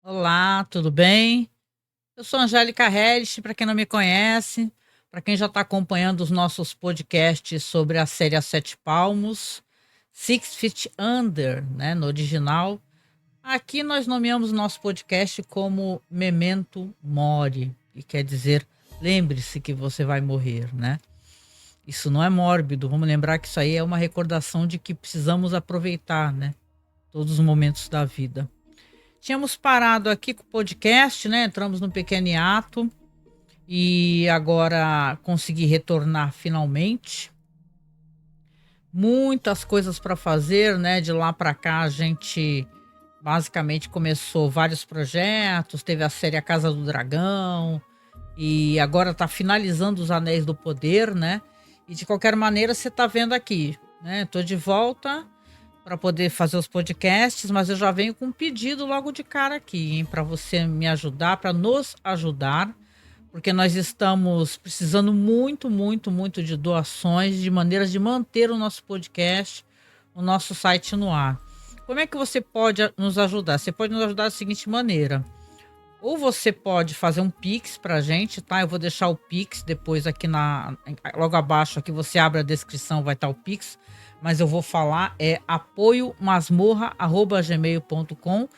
Olá, tudo bem? Eu sou Angélica Hellish, para quem não me conhece, para quem já está acompanhando os nossos podcasts sobre a série A Sete Palmos, Six Feet Under, né, no original. Aqui nós nomeamos nosso podcast como Memento Mori, que quer dizer lembre-se que você vai morrer, né? Isso não é mórbido, vamos lembrar que isso aí é uma recordação de que precisamos aproveitar, né, todos os momentos da vida. Tínhamos parado aqui com o podcast, né? Entramos no pequeno hiato e agora consegui retornar finalmente. Muitas coisas para fazer, né? De lá para cá a gente basicamente começou vários projetos, teve a série A Casa do Dragão e agora está finalizando Os Anéis do Poder, né? E de qualquer maneira você está vendo aqui, né? Tô de volta para poder fazer os podcasts, mas eu já venho com um pedido logo de cara aqui, hein, para você me ajudar, para nos ajudar, porque nós estamos precisando muito, muito, muito de doações, de maneiras de manter o nosso podcast, o nosso site no ar. Como é que você pode nos ajudar? Você pode nos ajudar da seguinte maneira: ou você pode fazer um Pix pra gente, tá? Eu vou deixar o Pix depois aqui logo abaixo, aqui você abre a descrição, vai estar o Pix, mas eu vou falar, é apoiomasmorra@gmail.com,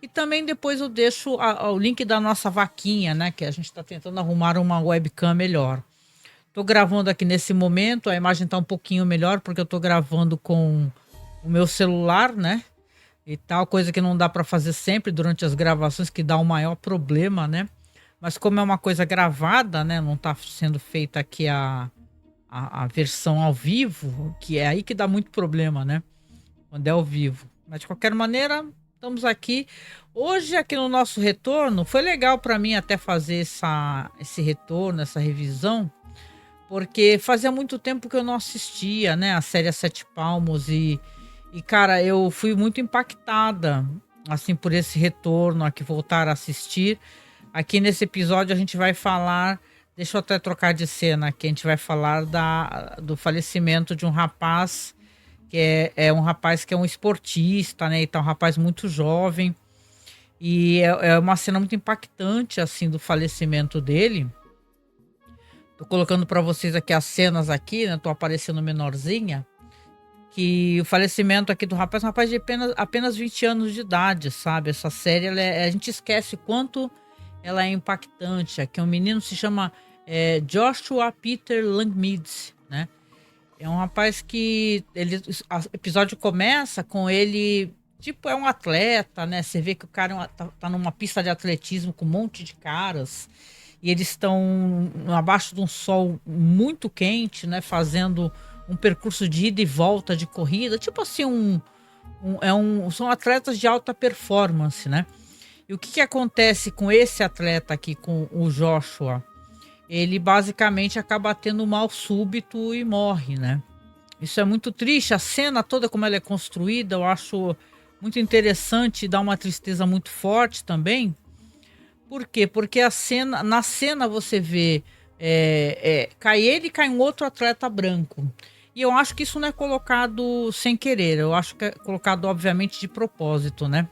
e também depois eu deixo o link da nossa vaquinha, né? Que a gente está tentando arrumar uma webcam melhor. Tô gravando aqui nesse momento, a imagem tá um pouquinho melhor, porque eu tô gravando com o meu celular, né? E tal, coisa que não dá para fazer sempre durante as gravações, que dá o maior problema, né? Mas como é uma coisa gravada, né? Não tá sendo feita aqui a versão ao vivo, que é aí que dá muito problema, né? Quando é ao vivo. Mas de qualquer maneira, estamos aqui. Hoje, aqui no nosso retorno, foi legal para mim até fazer esse retorno, essa revisão, porque fazia muito tempo que eu não assistia, né? A série A Sete Palmos e, cara, eu fui muito impactada, assim, por esse retorno aqui, voltar a assistir. Aqui nesse episódio a gente vai falar, deixa eu até trocar de cena aqui, a gente vai falar do falecimento de um rapaz, que é um rapaz que é um esportista, né, e tá um rapaz muito jovem, e é uma cena muito impactante, assim, do falecimento dele. Tô colocando para vocês aqui as cenas aqui, né, tô aparecendo menorzinha, que o falecimento aqui do rapaz é um rapaz de apenas 20 anos de idade, sabe? Essa série, a gente esquece o quanto ela é impactante. Aqui um menino se chama Joshua Peter Langmead, né? É um rapaz que o episódio começa com ele, tipo, é um atleta, né? Você vê que o cara tá numa pista de atletismo com um monte de caras e eles estão abaixo de um sol muito quente, né? Fazendo um percurso de ida e volta de corrida, tipo assim, são atletas de alta performance, né? E o que que acontece com esse atleta aqui, com o Joshua? Ele basicamente acaba tendo um mal súbito e morre, né? Isso é muito triste, a cena toda como ela é construída, eu acho muito interessante e dá uma tristeza muito forte também. Por quê? Porque na cena você vê cai ele e cai um outro atleta branco. E eu acho que isso não é colocado sem querer, eu acho que é colocado, obviamente, de propósito, né?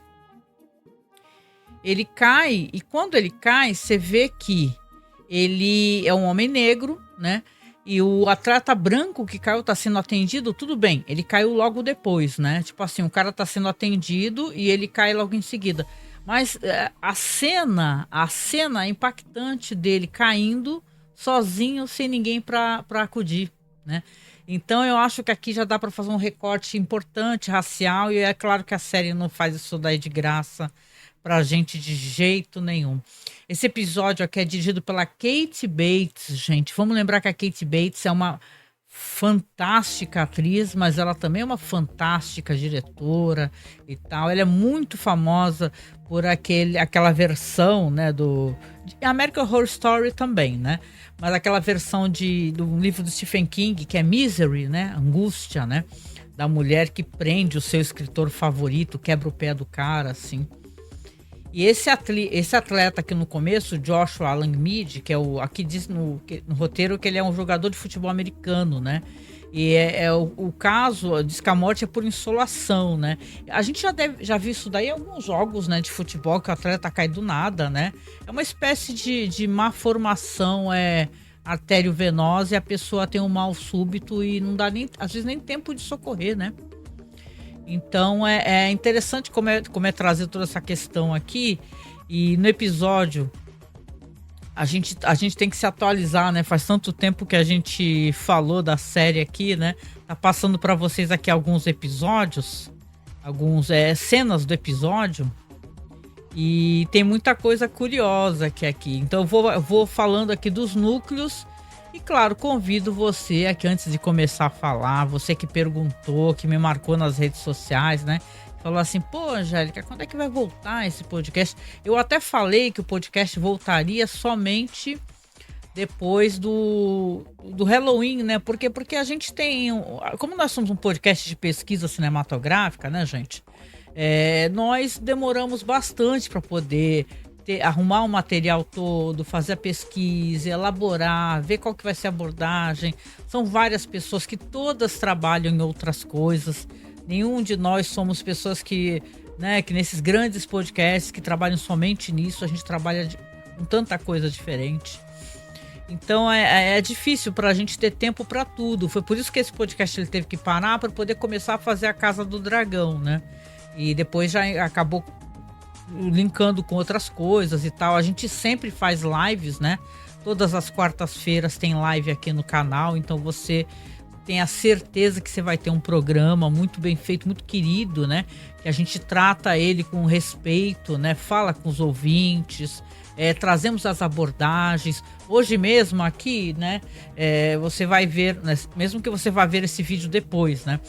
Ele cai, e quando ele cai, você vê que ele é um homem negro, né? E o atleta branco que caiu tá sendo atendido, tudo bem, ele caiu logo depois, né? Tipo assim, o cara tá sendo atendido e ele cai logo em seguida. Mas a cena impactante dele caindo sozinho, sem ninguém para acudir, né? Então eu acho que aqui já dá para fazer um recorte importante racial, e é claro que a série não faz isso daí de graça pra gente de jeito nenhum. Esse episódio aqui é dirigido pela Kate Bates, gente. Vamos lembrar que a Kate Bates é uma fantástica atriz, mas ela também é uma fantástica diretora e tal. Ela é muito famosa por aquela versão, né, de American Horror Story também, né? Mas aquela versão do livro do Stephen King, que é Misery, né? Angústia, né? Da mulher que prende o seu escritor favorito, quebra o pé do cara, assim. E esse atleta aqui no começo, Joshua Langmead, que é aqui diz no roteiro que ele é um jogador de futebol americano, né? E o caso, diz que a morte é por insolação, né? A gente já viu isso daí em alguns jogos, né, de futebol, que o atleta cai do nada, né? É uma espécie de má formação arteriovenosa, e a pessoa tem um mal súbito e não dá nem, às vezes, nem tempo de socorrer, né? Então é interessante como é trazer toda essa questão aqui. E no episódio a gente tem que se atualizar, né? Faz tanto tempo que a gente falou da série aqui, né? Tá passando para vocês aqui alguns episódios, cenas do episódio, e tem muita coisa curiosa aqui. Então eu vou falando aqui dos núcleos. E claro, convido você aqui, antes de começar a falar, você que perguntou, que me marcou nas redes sociais, né? Falou assim, pô, Angélica, quando é que vai voltar esse podcast? Eu até falei que o podcast voltaria somente depois do Halloween, né? Porque a gente tem... Como nós somos um podcast de pesquisa cinematográfica, né, gente? Nós demoramos bastante para poder arrumar o material todo, fazer a pesquisa, elaborar, ver qual que vai ser a abordagem. São várias pessoas que todas trabalham em outras coisas. Nenhum de nós somos pessoas que nesses grandes podcasts que trabalham somente nisso. A gente trabalha com tanta coisa diferente. Então é difícil para a gente ter tempo para tudo. Foi por isso que esse podcast ele teve que parar, para poder começar a fazer a Casa do Dragão, né? E depois já acabou linkando com outras coisas e tal. A gente sempre faz lives, né? Todas as quartas-feiras tem live aqui no canal, então você tem a certeza que você vai ter um programa muito bem feito, muito querido, né? Que a gente trata ele com respeito, né? Fala com os ouvintes, trazemos as abordagens. Hoje mesmo aqui, né? Você vai ver, né? Mesmo que você vá ver esse vídeo depois, né?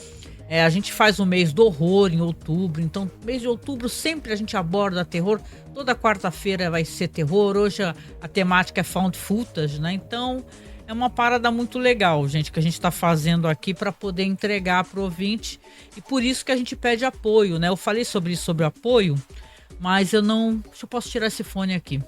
A gente faz o mês do horror em outubro, então mês de outubro sempre a gente aborda terror. Toda quarta-feira vai ser terror. Hoje a temática é found footage, né? Então é uma parada muito legal, gente, que a gente está fazendo aqui para poder entregar para o ouvinte, e por isso que a gente pede apoio, né? Eu falei sobre apoio, mas eu posso tirar esse fone aqui.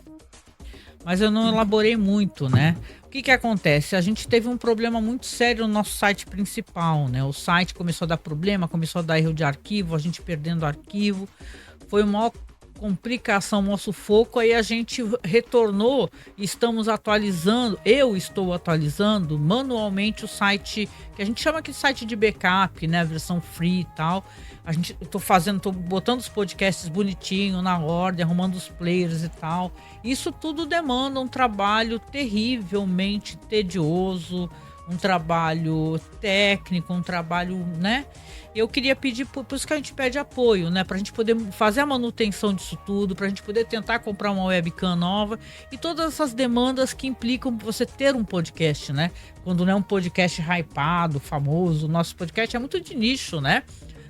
Mas eu não elaborei muito, né? O que acontece? A gente teve um problema muito sério no nosso site principal, né? O site começou a dar problema, começou a dar erro de arquivo, a gente perdendo arquivo. Foi uma complicação, um sufoco. Aí a gente retornou e estamos atualizando. Eu estou atualizando manualmente o site, que a gente chama aqui de site de backup, né? A versão free e tal. Tô botando os podcasts bonitinho, na ordem, arrumando os players e tal. Isso tudo demanda um trabalho terrivelmente tedioso, um trabalho técnico, um trabalho, né? Eu queria pedir, por isso que a gente pede apoio, né? Pra gente poder fazer a manutenção disso tudo, pra gente poder tentar comprar uma webcam nova e todas essas demandas que implicam você ter um podcast, né? Quando não é um podcast hypado, famoso, o nosso podcast é muito de nicho, né?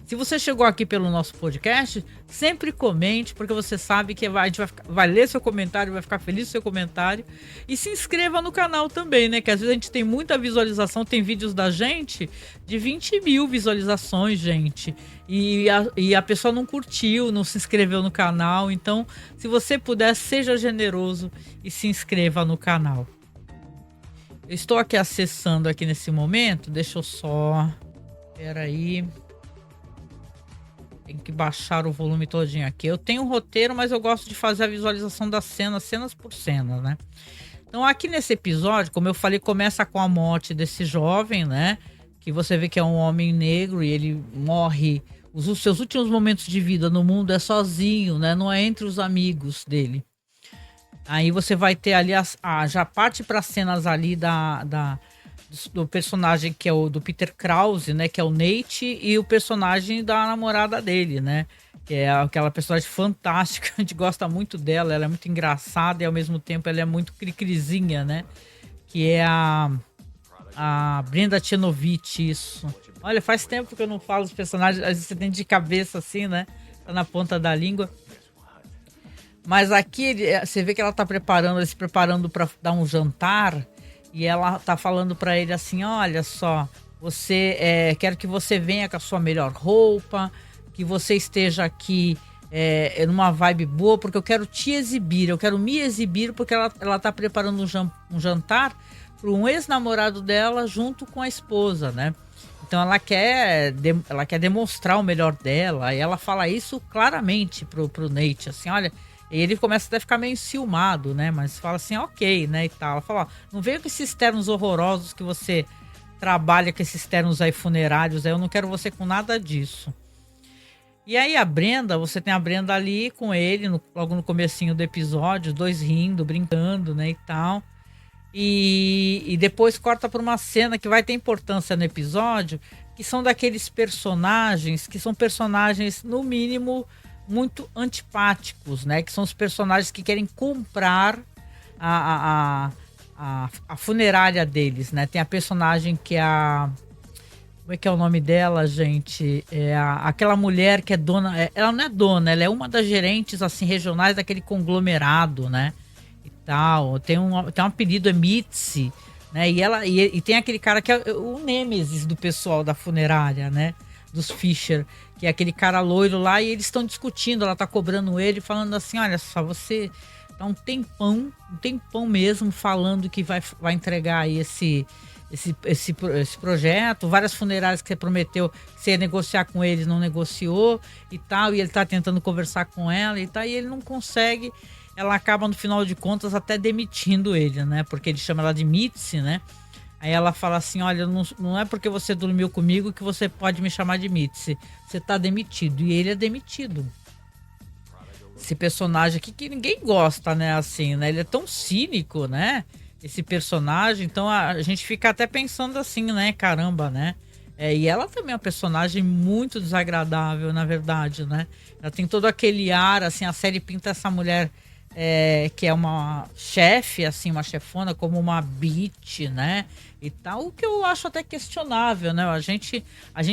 Se você chegou aqui pelo nosso podcast, sempre comente, porque você sabe que a gente vai ler seu comentário, vai ficar feliz com seu comentário. E se inscreva no canal também, né? Que às vezes a gente tem muita visualização, tem vídeos da gente de 20 mil visualizações, gente. E a pessoa não curtiu, não se inscreveu no canal. Então, se você puder, seja generoso e se inscreva no canal. Eu estou aqui acessando aqui nesse momento, deixa eu só... Peraí... Tem que baixar o volume todinho aqui. Eu tenho um roteiro, mas eu gosto de fazer a visualização das cenas por cena, né? Então aqui nesse episódio, como eu falei, começa com a morte desse jovem, né? Que você vê que é um homem negro e ele morre. Os seus últimos momentos de vida no mundo é sozinho, né? Não é entre os amigos dele. Aí você vai ter ali, já parte para cenas ali do personagem que é o do Peter Krause, né, que é o Nate, e o personagem da namorada dele, né, que é aquela personagem fantástica, a gente gosta muito dela, ela é muito engraçada e ao mesmo tempo ela é muito cricrizinha, né, que é a Brenda Tchenovich, isso. Olha, faz tempo que eu não falo os personagens, às vezes você tem de cabeça assim, né, tá na ponta da língua. Mas aqui você vê que ela tá se preparando para dar um jantar. E ela tá falando para ele assim, olha só, quero que você venha com a sua melhor roupa, que você esteja aqui numa vibe boa, porque eu quero te exibir, eu quero me exibir, porque ela tá preparando um jantar para um ex-namorado dela junto com a esposa, né? Então ela quer demonstrar o melhor dela, e ela fala isso claramente pro Nate, assim, olha, e ele começa até a ficar meio enciumado, né? Mas fala assim, ok, né, e tal. Ela fala, ó, não venha com esses ternos horrorosos que você trabalha com esses ternos aí funerários, aí eu não quero você com nada disso. E aí a Brenda, você tem a Brenda ali com ele, logo no comecinho do episódio, os dois rindo, brincando, né, e tal. E depois corta para uma cena que vai ter importância no episódio, que são daqueles personagens que são personagens, no mínimo, muito antipáticos, né? Que são os personagens que querem comprar a funerária deles, né? Tem a personagem que é a... Como é que é o nome dela, gente? Aquela mulher que é dona... Ela não é dona, ela é uma das gerentes, assim, regionais daquele conglomerado, né? Tal. Tem um apelido, é Mitzi, né? E tem aquele cara que é o nêmesis do pessoal da funerária, né? Dos Fischer, que é aquele cara loiro lá, e eles estão discutindo, ela tá cobrando ele, falando assim, olha só, você tá um tempão mesmo falando que vai entregar aí esse projeto, várias funerárias que você prometeu que você ia negociar com eles, não negociou e tal, e ele tá tentando conversar com ela e tal, e ele não consegue. Ela acaba, no final de contas, até demitindo ele, né? Porque ele chama ela de Mitzi, né? Aí ela fala assim, olha, não é porque você dormiu comigo que você pode me chamar de Mitzi. Você tá demitido. E ele é demitido. Esse personagem aqui que ninguém gosta, né? Assim, né? Ele é tão cínico, né? Esse personagem. Então a gente fica até pensando assim, né? Caramba, né? E ela também é uma personagem muito desagradável, na verdade, né? Ela tem todo aquele ar, assim, a série pinta essa mulher... que é uma chefe, assim, uma chefona, como uma bitch, né? E tal, o que eu acho até questionável, né? A gente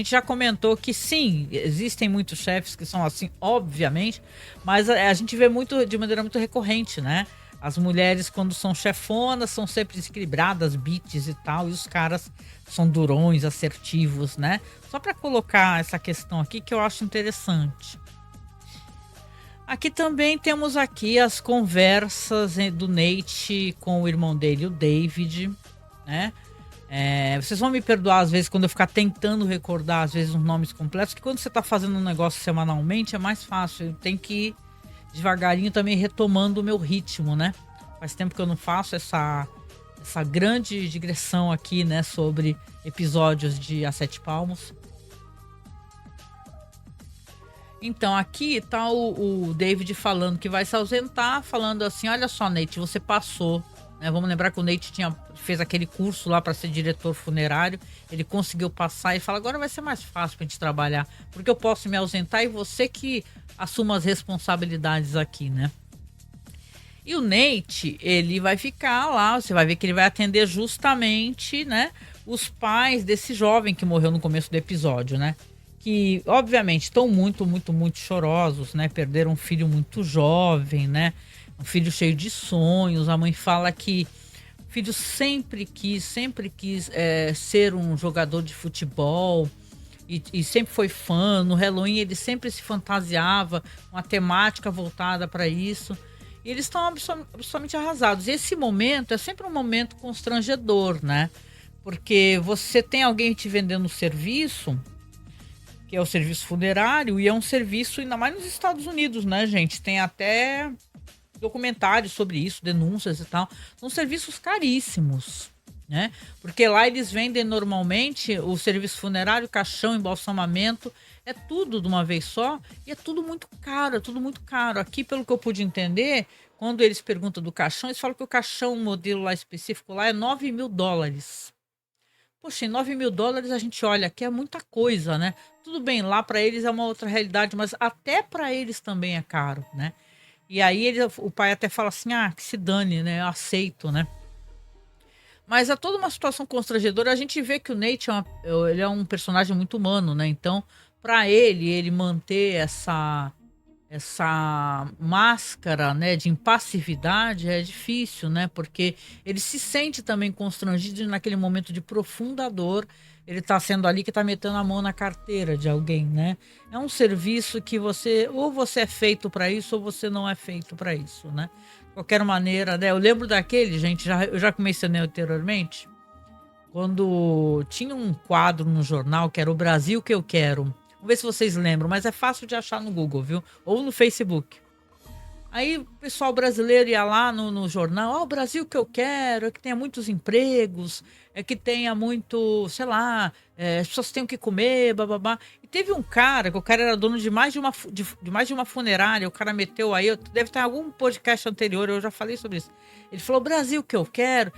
já comentou que sim, existem muitos chefes que são assim, obviamente, mas a gente vê muito, de maneira muito recorrente, né? As mulheres, quando são chefonas, são sempre desequilibradas, bitches e tal, e os caras são durões, assertivos, né? Só para colocar essa questão aqui que eu acho interessante. Aqui também temos aqui as conversas do Nate com o irmão dele, o David, né? Vocês vão me perdoar às vezes quando eu ficar tentando recordar às vezes os nomes completos, que quando você está fazendo um negócio semanalmente é mais fácil, eu tenho que ir devagarinho também retomando o meu ritmo, né? Faz tempo que eu não faço essa grande digressão aqui, né, sobre episódios de A Sete Palmos. Então, aqui tá o David falando que vai se ausentar, falando assim, olha só, Nate, você passou, né? Vamos lembrar que o Nate fez aquele curso lá para ser diretor funerário, ele conseguiu passar e fala, agora vai ser mais fácil pra gente trabalhar, porque eu posso me ausentar e você que assuma as responsabilidades aqui, né? E o Nate, ele vai ficar lá, você vai ver que ele vai atender justamente, né, os pais desse jovem que morreu no começo do episódio, né? Que obviamente estão muito, muito, muito chorosos, né? Perderam um filho muito jovem, né? Um filho cheio de sonhos. A mãe fala que o filho sempre quis ser um jogador de futebol e sempre foi fã. No Halloween ele sempre se fantasiava, uma temática voltada para isso. E eles estão absolutamente arrasados. E esse momento é sempre um momento constrangedor, né? Porque você tem alguém te vendendo serviço, que é o serviço funerário, e é um serviço, ainda mais nos Estados Unidos, né, gente? Tem até documentários sobre isso, denúncias e tal. São serviços caríssimos, né? Porque lá eles vendem normalmente o serviço funerário, caixão, embalsamamento, é tudo de uma vez só, e é tudo muito caro, é tudo muito caro. Aqui, pelo que eu pude entender, quando eles perguntam do caixão, eles falam que o caixão, o modelo lá específico lá, é $9.000. Poxa, em $9.000 a gente olha que é muita coisa, né? Tudo bem, lá para eles é uma outra realidade, mas até para eles também é caro, né? E aí o pai até fala assim, que se dane, né? Eu aceito, né? Mas é toda uma situação constrangedora. A gente vê que o Nate ele é um personagem muito humano, né? Então, para ele manter essa máscara, né, de impassividade é difícil, né? Porque ele se sente também constrangido naquele momento de profunda dor. Ele tá sendo ali que tá metendo a mão na carteira de alguém, né? É um serviço que ou você é feito para isso ou você não é feito para isso, né? De qualquer maneira, né? Eu lembro daquele, gente, eu já mencionei anteriormente, quando tinha um quadro no jornal que era O Brasil que eu quero. Vamos ver se vocês lembram, mas é fácil de achar no Google, viu? Ou no Facebook. Aí o pessoal brasileiro ia lá no jornal, o Brasil que eu quero, é que tenha muitos empregos, é que tenha muito, sei lá, as pessoas têm o que comer, bababá. E teve um cara, que o cara era dono de mais de uma funerária, o cara meteu aí, deve ter algum podcast anterior, eu já falei sobre isso. Ele falou, Brasil que eu quero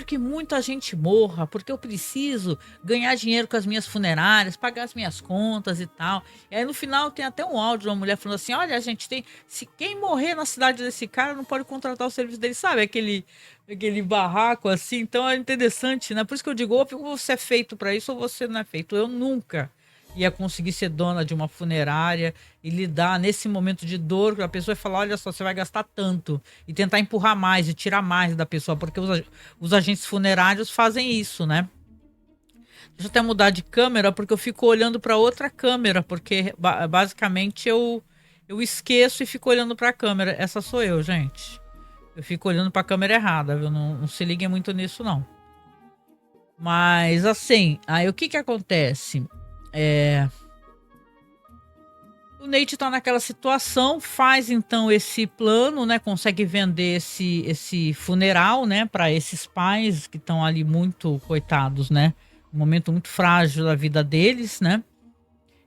que muita gente morra, porque eu preciso ganhar dinheiro com as minhas funerárias, pagar as minhas contas e tal. E aí no final tem até um áudio de uma mulher falando assim, olha, a gente tem, se quem morrer na cidade desse cara não pode contratar o serviço dele, sabe? Aquele barraco assim, então é interessante, né? Por isso que eu digo, ou você é feito para isso ou você não é feito. Eu nunca ia conseguir ser dona de uma funerária e lidar nesse momento de dor, a pessoa falar, olha só, você vai gastar tanto, e tentar empurrar mais e tirar mais da pessoa, porque os agentes funerários fazem isso, né? Deixa eu até mudar de câmera, porque eu fico olhando para outra câmera, porque basicamente eu esqueço e fico olhando para a câmera. Essa sou eu, gente. Eu fico olhando para a câmera errada, viu? Não se liguem muito nisso, não. Mas assim, aí o que que acontece? O Nate tá naquela situação, faz então esse plano, né? Consegue vender esse funeral, né? Para esses pais que estão ali muito coitados, né? Um momento muito frágil da vida deles, né?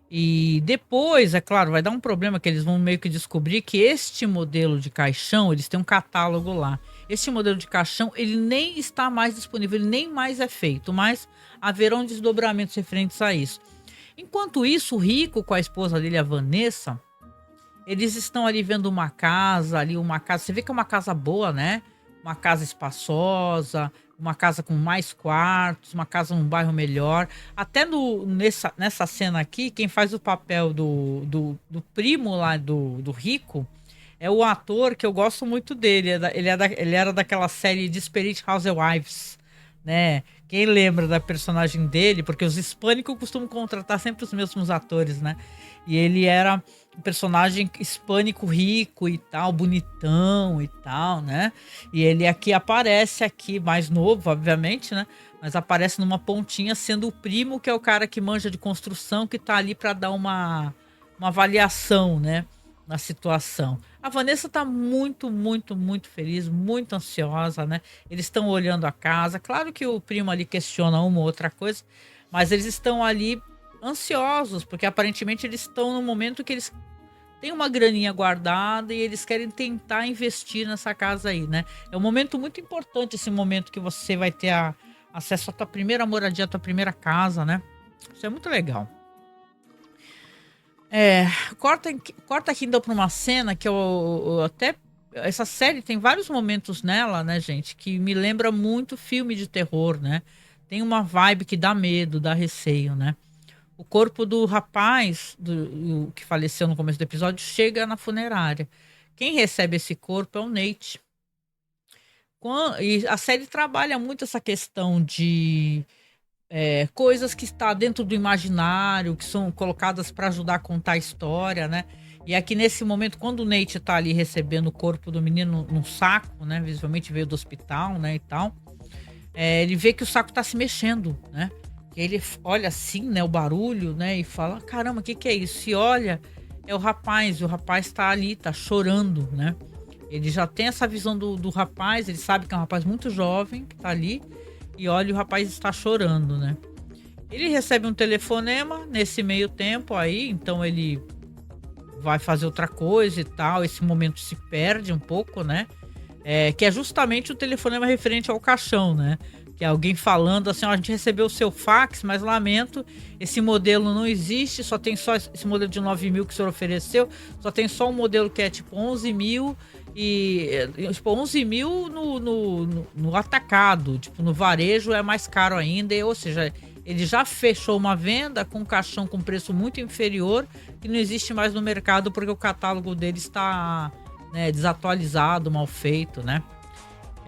E depois, é claro, vai dar um problema que eles vão meio que descobrir que este modelo de caixão, eles têm um catálogo lá. Este modelo de caixão, ele nem está mais disponível, ele nem mais é feito, mas haverão desdobramentos referentes a isso. Enquanto isso, o Rico com a esposa dele, a Vanessa, eles estão ali vendo uma casa, você vê que é uma casa boa, né? Uma casa espaçosa, uma casa com mais quartos, uma casa num bairro melhor. Até nessa cena aqui, quem faz o papel do primo lá do Rico é o ator que eu gosto muito dele. Ele era daquela série Desperate Housewives, né? Quem lembra da personagem dele? Porque os hispânicos costumam contratar sempre os mesmos atores, né? E ele era um personagem hispânico rico e tal, bonitão e tal, né? E ele aqui aparece aqui, mais novo, obviamente, né? Mas aparece numa pontinha sendo o primo, que é o cara que manja de construção, que tá ali para dar uma avaliação, né? Na situação. A Vanessa tá muito, muito, muito feliz, muito ansiosa, né? Eles estão olhando a casa. Claro que o primo ali questiona uma ou outra coisa, mas eles estão ali ansiosos, porque aparentemente eles estão no momento que eles têm uma graninha guardada e eles querem tentar investir nessa casa aí, né? É um momento muito importante, esse momento que você vai ter acesso à tua primeira moradia, à tua primeira casa, né? Isso é muito legal. Corta aqui então para uma cena que eu até. Essa série tem vários momentos nela, né, gente, que me lembra muito filme de terror, né? Tem uma vibe que dá medo, dá receio, né? O corpo do rapaz que faleceu no começo do episódio chega na funerária. Quem recebe esse corpo é o Nate. E a série trabalha muito essa questão de coisas que está dentro do imaginário, que são colocadas para ajudar a contar a história, né? E aqui nesse momento, quando o Nate tá ali recebendo o corpo do menino num saco, né? Visivelmente veio do hospital, né? E tal. Ele vê que o saco tá se mexendo, né? E ele olha assim, né? O barulho, né? E fala, caramba, o que que é isso? E olha, é o rapaz. E o rapaz tá ali, tá chorando, né? Ele já tem essa visão do rapaz, ele sabe que é um rapaz muito jovem que tá ali. E olha, o rapaz está chorando, né? Ele recebe um telefonema nesse meio tempo aí, então ele vai fazer outra coisa e tal. Esse momento se perde um pouco, né? Que é justamente o telefonema referente ao caixão, né? Que é alguém falando assim, ó, a gente recebeu o seu fax, mas lamento, esse modelo não existe, só tem só esse modelo de 9 mil que o senhor ofereceu, só tem só um modelo que é tipo 11 mil e tipo 11 mil no atacado, tipo no varejo é mais caro ainda, ou seja, ele já fechou uma venda com um caixão com preço muito inferior que não existe mais no mercado porque o catálogo dele está, né, desatualizado, mal feito, né?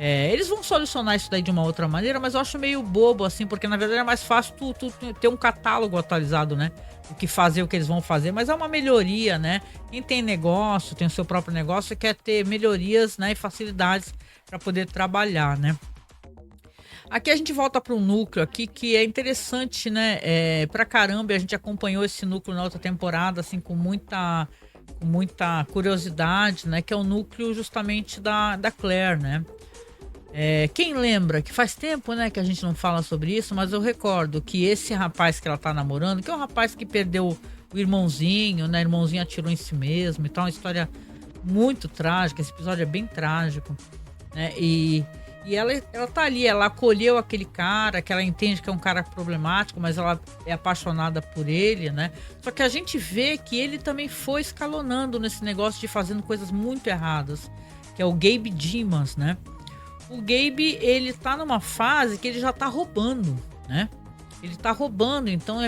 Eles vão solucionar isso daí de uma outra maneira, mas eu acho meio bobo, assim, porque na verdade é mais fácil tu ter um catálogo atualizado, né? O que fazer, o que eles vão fazer, mas é uma melhoria, né? Quem tem negócio, tem o seu próprio negócio, quer ter melhorias, né, e facilidades para poder trabalhar, né? Aqui a gente volta para um núcleo aqui que é interessante, né? Pra caramba, a gente acompanhou esse núcleo na outra temporada, assim, com muita curiosidade, né? Que é o núcleo justamente da Claire, né? Quem lembra que faz tempo, né, que a gente não fala sobre isso, mas eu recordo que esse rapaz que ela tá namorando, que é um rapaz que perdeu o irmãozinho, né? O irmãozinho atirou em si mesmo, então é uma história muito trágica. Esse episódio é bem trágico, né? E ela tá ali, ela acolheu aquele cara, que ela entende que é um cara problemático, mas ela é apaixonada por ele, né? Só que a gente vê que ele também foi escalonando nesse negócio de fazendo coisas muito erradas, que é o Gabe Dimas, né? O Gabe, ele tá numa fase que ele já tá roubando, né? Ele tá roubando, então,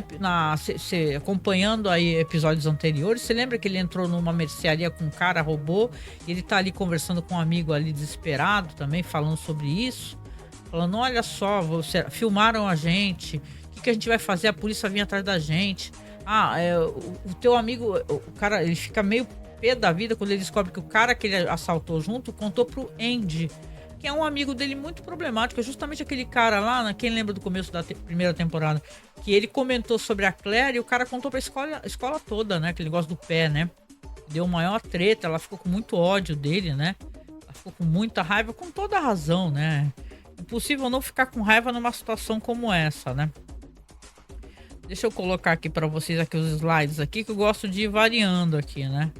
acompanhando aí episódios anteriores, você lembra que ele entrou numa mercearia com um cara, roubou, e ele tá ali conversando com um amigo ali desesperado também, falando sobre isso, falando, olha só, filmaram a gente, o que a gente vai fazer? A polícia vinha atrás da gente. O teu amigo, o cara, ele fica meio pé da vida quando ele descobre que o cara que ele assaltou junto contou pro Andy, que é um amigo dele muito problemático, é justamente aquele cara lá, né, quem lembra do começo da primeira temporada, que ele comentou sobre a Claire e o cara contou pra escola toda, né, que ele gosta do pé, né, deu maior treta, ela ficou com muito ódio dele, né, ela ficou com muita raiva, com toda a razão, né, impossível não ficar com raiva numa situação como essa, né. Deixa eu colocar aqui pra vocês aqui os slides aqui, que eu gosto de ir variando aqui, né.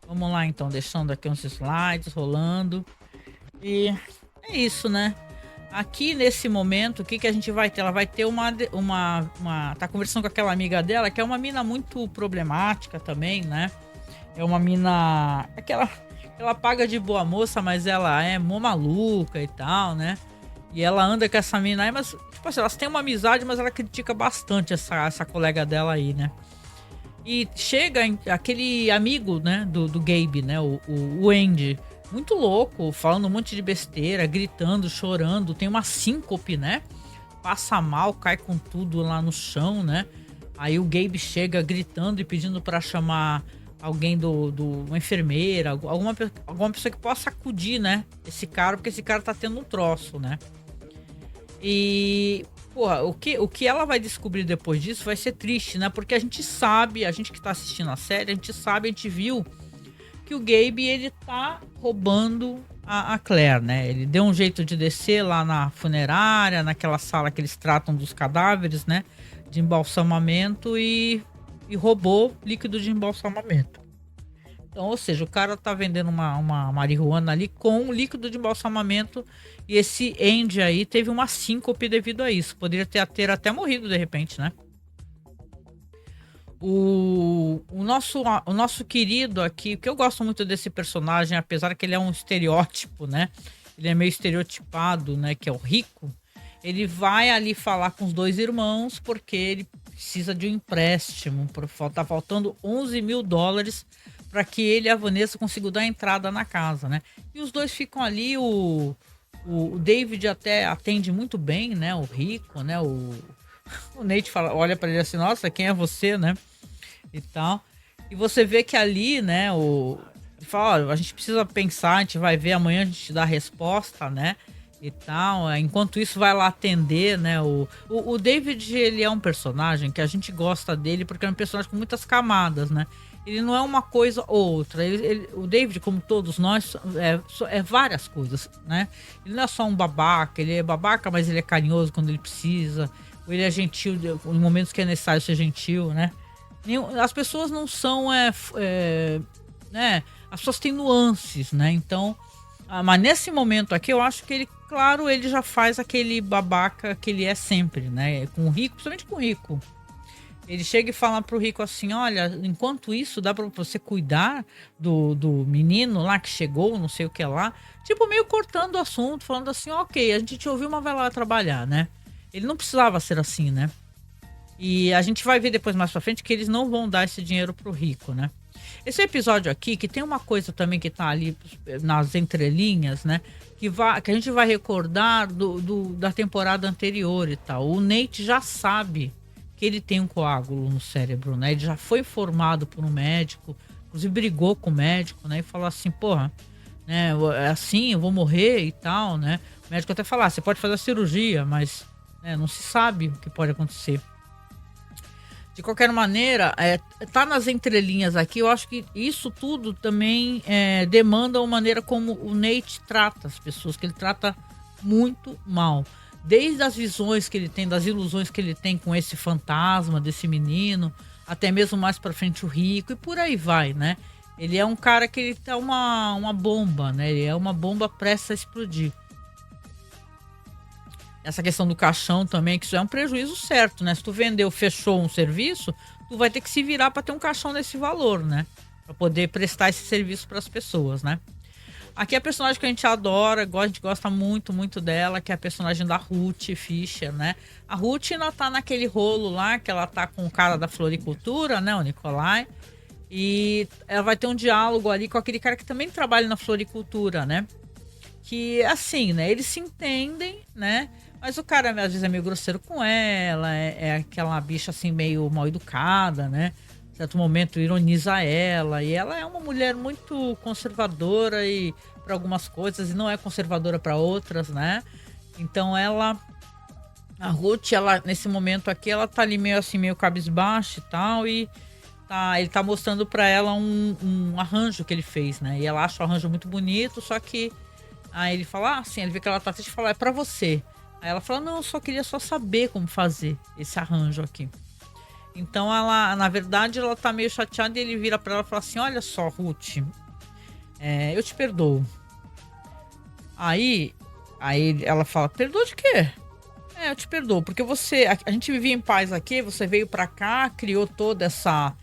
Vamos lá então, deixando aqui uns slides rolando. E é isso, né? Aqui nesse momento, o que a gente vai ter? Ela vai ter tá conversando com aquela amiga dela, que é uma mina muito problemática também, né? É uma mina. Ela paga de boa moça, mas ela é mó maluca e tal, né? E ela anda com essa mina aí, mas, tipo assim, elas têm uma amizade, mas ela critica bastante essa colega dela aí, né? E chega aquele amigo, né, do Gabe, né? O Andy. Muito louco, falando um monte de besteira, gritando, chorando, tem uma síncope, né? Passa mal, cai com tudo lá no chão, né? Aí o Gabe chega gritando e pedindo para chamar alguém uma enfermeira, alguma pessoa que possa acudir, né? Esse cara, porque esse cara tá tendo um troço, né? E, porra, o que ela vai descobrir depois disso vai ser triste, né? Porque a gente sabe, a gente que tá assistindo a série, a gente viu que o Gabe, ele tá roubando a Claire, né? Ele deu um jeito de descer lá na funerária, naquela sala que eles tratam dos cadáveres, né? De embalsamamento e roubou líquido de embalsamamento. Então, ou seja, o cara tá vendendo uma marihuana ali com líquido de embalsamamento e esse Andy aí teve uma síncope devido a isso. Poderia ter até morrido de repente, né? O nosso querido aqui, que eu gosto muito desse personagem, apesar que ele é um estereótipo, né? Ele é meio estereotipado, né? Que é o Rico. Ele vai ali falar com os dois irmãos porque ele precisa de um empréstimo. Tá faltando $11 mil para que ele e a Vanessa consigam dar entrada na casa, né? E os dois ficam ali. O David até atende muito bem, né? O Rico, né? O Nate olha para ele assim, nossa, quem é você, né? E tal. E você vê que ali, né, ele fala, ó, a gente precisa pensar, a gente vai ver amanhã, a gente dá a resposta, né? E tal. Enquanto isso, vai lá atender, né? O David, ele é um personagem que a gente gosta dele porque é um personagem com muitas camadas, né? Ele não é uma coisa ou outra. O David, como todos nós, é várias coisas, né? Ele não é só um babaca, ele é babaca, mas ele é carinhoso quando ele precisa. Ou ele é gentil em momentos que é necessário ser gentil, né? As pessoas não são, né? As pessoas têm nuances, né? Então, mas nesse momento aqui, eu acho que ele, claro, ele já faz aquele babaca que ele é sempre, né? Com o Rico, principalmente com o Rico. Ele chega e fala pro Rico assim, olha, enquanto isso, dá pra você cuidar do menino lá que chegou, não sei o que lá. Tipo, meio cortando o assunto, falando assim, ok, a gente te ouviu, mas vai lá trabalhar, né? Ele não precisava ser assim, né? E a gente vai ver depois mais pra frente que eles não vão dar esse dinheiro pro Rico, né? Esse episódio aqui, que tem uma coisa também que tá ali nas entrelinhas, né? Que a gente vai recordar da temporada anterior e tal. O Nate já sabe que ele tem um coágulo no cérebro, né? Ele já foi informado por um médico, inclusive brigou com o médico, né? E falou assim, porra, né? Assim, eu vou morrer e tal, né? O médico até fala, você pode fazer a cirurgia, mas né, não se sabe o que pode acontecer. De qualquer maneira, tá nas entrelinhas aqui, eu acho que isso tudo também demanda uma maneira como o Nate trata as pessoas, que ele trata muito mal. Desde as visões que ele tem, das ilusões que ele tem com esse fantasma desse menino, até mesmo mais pra frente o Rico, e por aí vai, né? Ele é um cara que ele tá uma bomba, né? Ele é uma bomba prestes a explodir. Essa questão do caixão também, que isso é um prejuízo certo, né? Se tu vendeu, fechou um serviço, tu vai ter que se virar para ter um caixão nesse valor, né? Para poder prestar esse serviço para as pessoas, né? Aqui é a personagem que a gente adora, a gente gosta muito, muito dela, que é a personagem da Ruth Fischer, né? A Ruth ainda tá naquele rolo lá, que ela tá com o cara da floricultura, né? O Nikolai. E ela vai ter um diálogo ali com aquele cara que também trabalha na floricultura, né? Que, assim, né? Eles se entendem, né? Mas o cara, às vezes, é meio grosseiro com ela, é aquela bicha, assim, meio mal educada, né? Em certo momento, ironiza ela. E ela é uma mulher muito conservadora e para algumas coisas, e não é conservadora para outras, né? Então, a Ruth, ela, nesse momento aqui, ela tá ali meio assim, meio cabisbaixa e tal, e ele tá mostrando para ela um arranjo que ele fez, né? E ela acha o arranjo muito bonito, só que aí ele fala, assim, ele vê que ela tá triste e fala, é pra você. Aí ela fala, não, eu só queria só saber como fazer esse arranjo aqui. Então ela, na verdade, ela tá meio chateada e ele vira pra ela e fala assim, olha só, Ruth, eu te perdoo. Aí ela fala, perdoa de quê? Eu te perdoo, porque a gente vivia em paz aqui, você veio pra cá, criou toda essa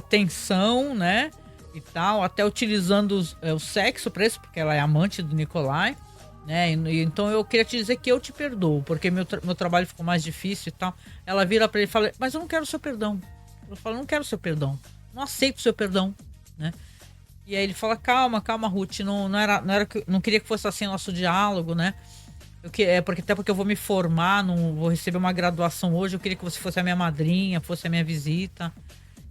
tensão, né? E tal, até utilizando o sexo pra isso, porque ela é amante do Nikolai, né? Então eu queria te dizer que eu te perdoo, porque meu trabalho ficou mais difícil e tal. Ela vira pra ele e fala, mas eu não quero o seu perdão. Eu falo, não quero o seu perdão, não aceito o seu perdão, né? E aí ele fala, calma, Ruth, não queria que fosse assim o nosso diálogo, né? Até porque eu vou me formar, não vou receber uma graduação hoje, eu queria que você fosse a minha madrinha, fosse a minha visita.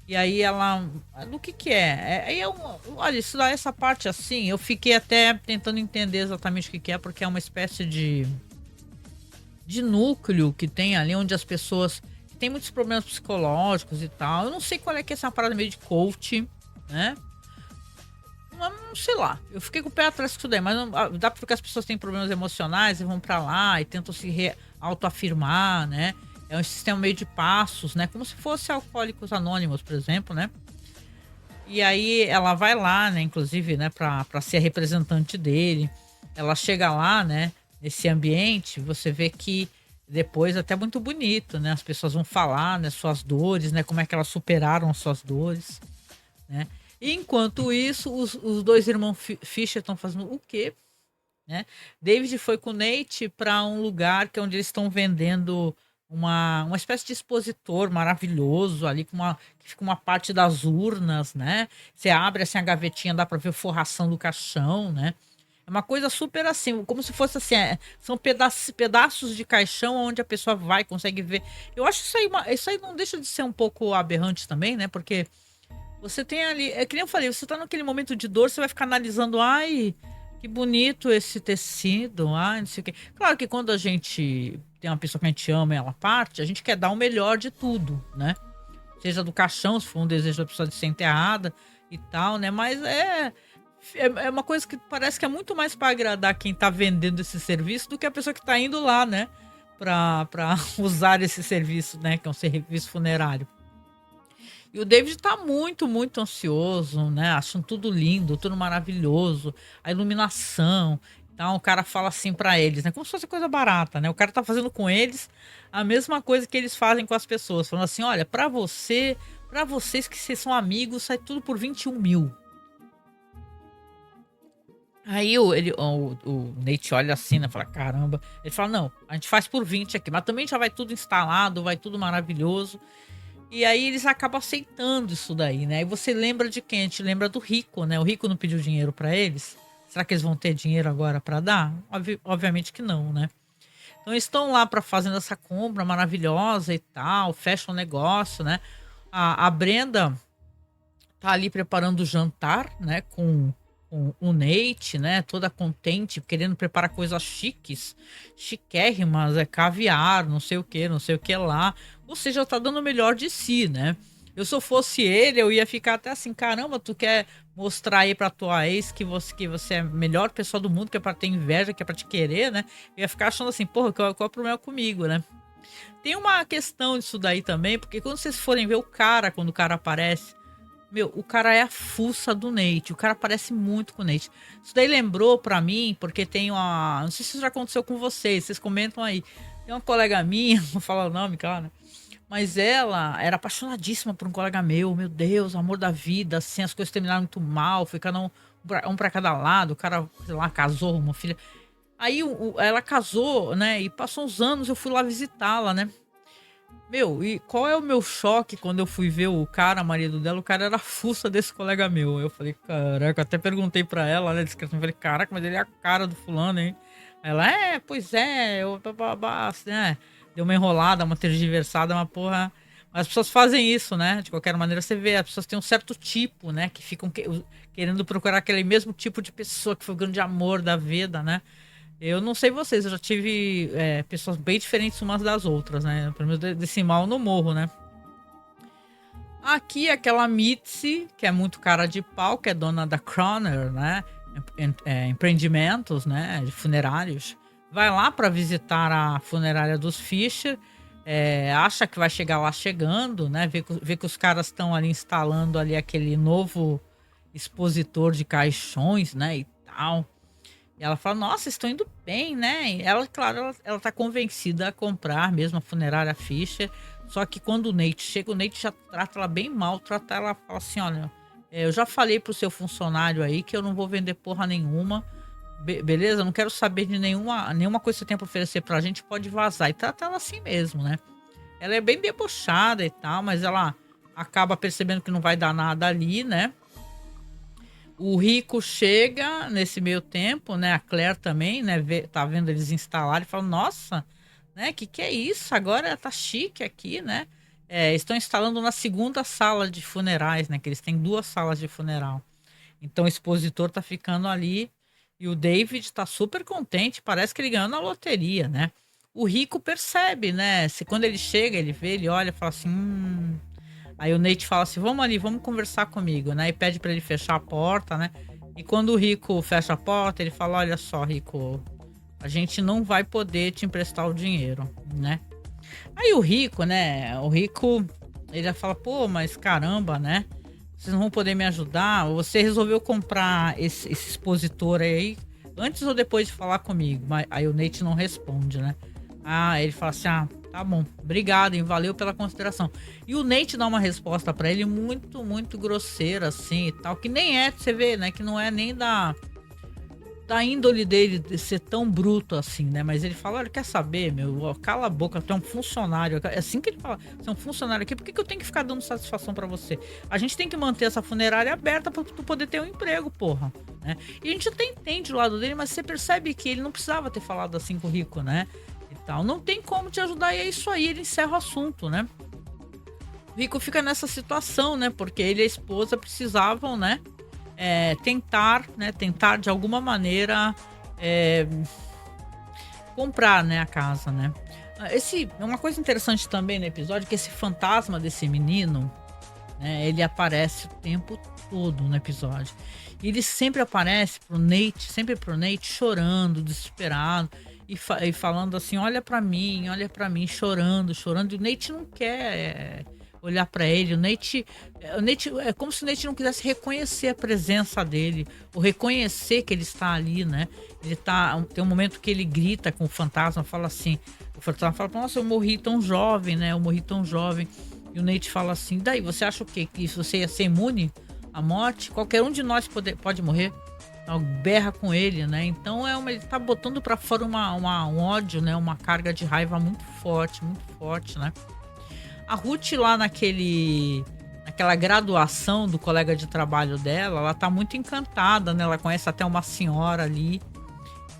E aí ela, do que é? Olha, isso daí, essa parte assim, eu fiquei até tentando entender exatamente o que é, porque é uma espécie de núcleo que tem ali, onde as pessoas que têm muitos problemas psicológicos e tal. Eu não sei qual é que é essa parada meio de coach, né? Não sei lá, eu fiquei com o pé atrás com isso daí, mas dá pra ver que as pessoas têm problemas emocionais e vão pra lá e tentam se autoafirmar, né? É um sistema meio de passos, né? Como se fosse Alcoólicos Anônimos, por exemplo, né? E aí ela vai lá, né? Inclusive, né? Pra ser a representante dele. Ela chega lá, né? Nesse ambiente, você vê que depois até muito bonito, né? As pessoas vão falar, né? Suas dores, né? Como é que elas superaram as suas dores, né? E enquanto isso, os dois irmãos Fischer estão fazendo o quê? Né? David foi com o Nate para um lugar que é onde eles estão vendendo uma espécie de expositor maravilhoso ali que fica uma parte das urnas, né? Você abre assim a gavetinha, dá para ver a forração do caixão, né? É uma coisa super assim, como se fosse assim, são pedaços de caixão onde a pessoa vai, consegue ver. Eu acho isso aí não deixa de ser um pouco aberrante também, né? Porque você tem ali, é que nem eu falei, você tá naquele momento de dor, você vai ficar analisando, ai, que bonito esse tecido, ai, não sei o quê. Claro que quando a gente tem uma pessoa que a gente ama e ela parte, a gente quer dar o melhor de tudo, né? Seja do caixão, se for um desejo da pessoa de ser enterrada e tal, né? Mas é uma coisa que parece que é muito mais para agradar quem tá vendendo esse serviço do que a pessoa que tá indo lá, né? Pra usar esse serviço, né? Que é um serviço funerário. E o David tá muito, muito ansioso, né? Achando tudo lindo, tudo maravilhoso, a iluminação. Então o cara fala assim pra eles, né? Como se fosse coisa barata, né? O cara tá fazendo com eles a mesma coisa que eles fazem com as pessoas. Falando assim, olha, pra vocês que vocês são amigos, sai tudo por 21 mil. Aí o Nate olha assim, né? Fala, caramba. Ele fala, não, a gente faz por 20 aqui, mas também já vai tudo instalado, vai tudo maravilhoso. E aí eles acabam aceitando isso daí, né? E você lembra de quem? A gente lembra do Rico, né? O Rico não pediu dinheiro pra eles. Será que eles vão ter dinheiro agora pra dar? Obviamente que não, né? Então eles estão lá pra fazendo essa compra maravilhosa e tal, fecham o negócio, né? A Brenda tá ali preparando o jantar, né? Com com o Nate, né? Toda contente, querendo preparar coisas chiques, chiquérrimas, caviar, não sei o que lá. Ou seja, tá dando o melhor de si, né? Eu, se eu fosse ele, eu ia ficar até assim, caramba, tu quer mostrar aí pra tua ex que você é a melhor pessoa do mundo, que é pra ter inveja, que é pra te querer, né? Eu ia ficar achando assim, porra, qual é o problema comigo, né? Tem uma questão disso daí também, porque quando vocês forem ver o cara, quando o cara aparece, meu, o cara é a fuça do Nate. O cara parece muito com o Nate. Isso daí lembrou pra mim, porque tem uma. Não sei se isso já aconteceu com vocês comentam aí. Tem uma colega minha, não vou falar o nome, cara. Mas ela era apaixonadíssima por um colega meu Deus, amor da vida, assim, as coisas terminaram muito mal, foi cada um pra cada lado, o cara, sei lá, casou, uma filha. Aí ela casou, né? E passou uns anos, eu fui lá visitá-la, né? Meu, e qual é o meu choque quando eu fui ver o cara, marido dela? O cara era a fuça desse colega meu. Eu falei, caraca, até perguntei pra ela, né? Eu falei, caraca, mas ele é a cara do fulano, hein? Ela, pois é, né? Deu uma enrolada, uma tergiversada, uma porra. Mas as pessoas fazem isso, né? De qualquer maneira, você vê, as pessoas têm um certo tipo, né? Que ficam querendo procurar aquele mesmo tipo de pessoa que foi o grande amor da vida, né? Eu não sei vocês, eu já tive pessoas bem diferentes umas das outras, né? Pelo menos desse mal no morro, né? Aqui, aquela Mitzi, que é muito cara de pau, que é dona da Croner, né? Empreendimentos, né? De funerários. Vai lá para visitar a funerária dos Fischer. Acha que vai chegar lá chegando, né? Vê que os caras estão ali instalando ali aquele novo expositor de caixões, né? E tal. E ela fala, nossa, estão indo bem, né? E ela, claro, ela tá convencida a comprar mesmo a funerária Fischer. Só que quando o Nate chega, o Nate já trata ela bem mal, trata ela, fala assim, olha, eu já falei pro seu funcionário aí que eu não vou vender porra nenhuma, beleza? Eu não quero saber de nenhuma coisa que você tem pra oferecer pra gente, pode vazar. E trata ela assim mesmo, né? Ela é bem debochada e tal, mas ela acaba percebendo que não vai dar nada ali, né? O Rico chega nesse meio tempo, né? A Claire também, né? Tá vendo eles instalarem e fala, nossa, né? Que é isso? Agora tá chique aqui, né? Estão instalando na segunda sala de funerais, né? Que eles têm duas salas de funeral. Então o expositor tá ficando ali e o David tá super contente, parece que ele ganhou na loteria, né? O Rico percebe, né? Se quando ele chega, ele vê, ele olha e fala assim, Aí o Nate fala assim, vamos ali, vamos conversar comigo, né? E pede pra ele fechar a porta, né? E quando o Rico fecha a porta, ele fala, olha só, Rico, a gente não vai poder te emprestar o dinheiro, né? Aí o Rico, né? O Rico, ele já fala, pô, mas caramba, né? Vocês não vão poder me ajudar? Você resolveu comprar esse expositor aí antes ou depois de falar comigo? Aí o Nate não responde, né? Ele fala assim, tá bom, obrigado, hein? Valeu pela consideração. E o Nate dá uma resposta pra ele muito, muito grosseira, assim, e tal, que nem você vê, né? Que não é nem da índole dele de ser tão bruto assim, né? Mas ele fala, olha, quer saber, meu? Ó, cala a boca, tu é um funcionário. É assim que ele fala, você é um funcionário aqui, por que eu tenho que ficar dando satisfação pra você? A gente tem que manter essa funerária aberta pra tu poder ter um emprego, porra, né? E a gente até entende o lado dele, mas você percebe que ele não precisava ter falado assim com o Rico, né? E tal, não tem como te ajudar, e é isso aí, ele encerra o assunto, né? O Rico fica nessa situação, né? Porque ele e a esposa precisavam, né? Tentar de alguma maneira comprar, né, a casa, né? Uma coisa interessante também no episódio é que esse fantasma desse menino, né, ele aparece o tempo todo no episódio. E ele sempre aparece pro Nate chorando, desesperado e falando assim, olha pra mim, chorando. E o Nate não quer olhar pra ele. O Nate é como se o Nate não quisesse reconhecer a presença dele, ou reconhecer que ele está ali, né? Tem um momento que ele grita com o fantasma, fala assim, o fantasma fala, nossa, eu morri tão jovem, né? E o Nate fala assim, daí, você acha o quê? Que você ia ser imune à morte? Qualquer um de nós pode morrer. Berra com ele, né? Então ele tá botando pra fora um ódio, né? Uma carga de raiva muito forte, né? A Ruth lá naquela graduação do colega de trabalho dela, ela tá muito encantada, né? Ela conhece até uma senhora ali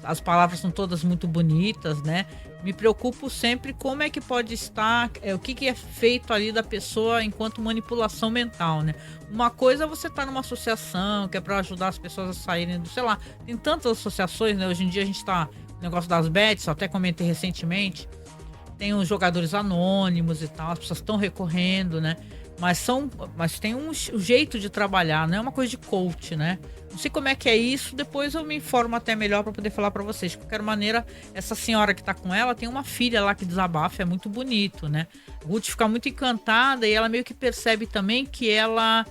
as palavras são todas muito bonitas, né? Me preocupo sempre como é que pode estar, o que que é feito ali da pessoa enquanto manipulação mental, né? Uma coisa é você estar numa associação que é para ajudar as pessoas a saírem do, sei lá, tem tantas associações, né? Hoje em dia a gente tá no negócio das bets, eu até comentei recentemente, tem os jogadores anônimos e tal, as pessoas estão recorrendo, né? Mas tem um jeito de trabalhar, não é uma coisa de coach, né? Não sei como é que é isso, depois eu me informo até melhor para poder falar para vocês. De qualquer maneira, essa senhora que tá com ela tem uma filha lá que desabafa, é muito bonito, né? A Ruth fica muito encantada e ela meio que percebe também que ela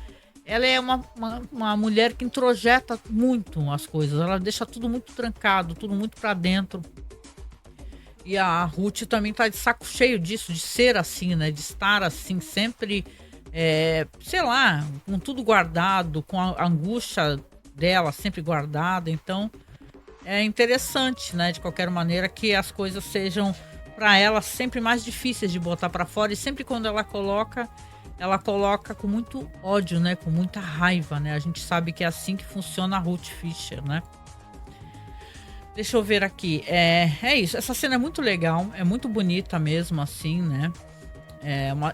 é uma mulher que introjeta muito as coisas, ela deixa tudo muito trancado, tudo muito para dentro. E a Ruth também tá de saco cheio disso, de ser assim, né? De estar assim, sempre, sei lá, com tudo guardado, com a angústia dela sempre guardada. Então, é interessante, né? De qualquer maneira, que as coisas sejam, para ela, sempre mais difíceis de botar para fora. E sempre quando ela coloca com muito ódio, né? Com muita raiva, né? A gente sabe que é assim que funciona a Ruth Fischer, né? Deixa eu ver aqui. É isso. Essa cena é muito legal. É muito bonita mesmo, assim, né?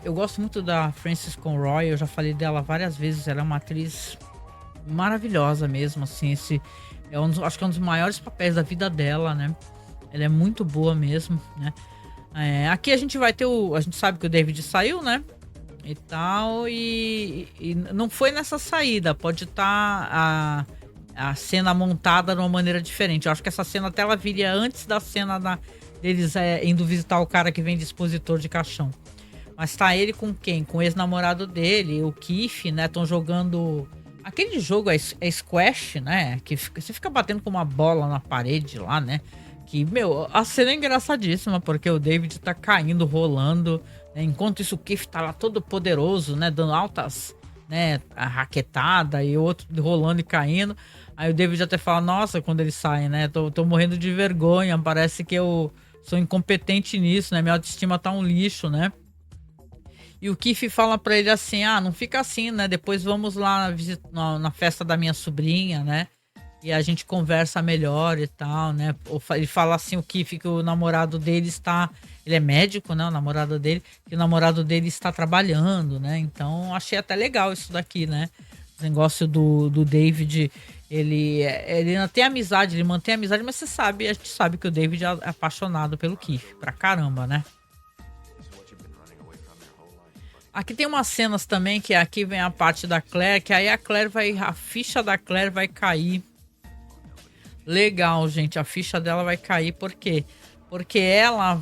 Eu gosto muito da Frances Conroy. Eu já falei dela várias vezes. Ela é uma atriz maravilhosa mesmo, assim. Acho que é um dos maiores papéis da vida dela, né? Ela é muito boa mesmo, né? Aqui a gente vai ter a gente sabe que o David saiu, né? E tal. E não foi nessa saída. Pode estar a cena montada de uma maneira diferente. Eu acho que essa cena até ela viria antes da cena deles indo visitar o cara que vem de expositor de caixão. Mas tá ele com quem? Com o ex-namorado dele, o Keith, né? Estão jogando aquele jogo, Squash, né? Que você fica batendo com uma bola na parede lá, né? Que, meu, a cena é engraçadíssima, porque o David tá caindo, rolando, né? Enquanto isso o Keith tá lá todo poderoso, né? Dando altas, né? A raquetada e o outro rolando e caindo. Aí o David até fala, nossa, quando ele sai, né? Tô morrendo de vergonha, parece que eu sou incompetente nisso, né? Minha autoestima tá um lixo, né? E o Keith fala pra ele assim, não fica assim, né? Depois vamos lá na festa da minha sobrinha, né? E a gente conversa melhor e tal, né? Ele fala assim, o Keith, que o namorado dele está... Ele é médico, né? O namorado dele. Que o namorado dele está trabalhando, né? Então, achei até legal isso daqui, né? O negócio do David... Ele ainda tem amizade, ele mantém amizade, mas a gente sabe que o David é apaixonado pelo Keith, pra caramba, né? Aqui tem umas cenas também, que aqui vem a parte da Claire, que aí a ficha da Claire vai cair. Legal, gente, a ficha dela vai cair, por quê? Porque ela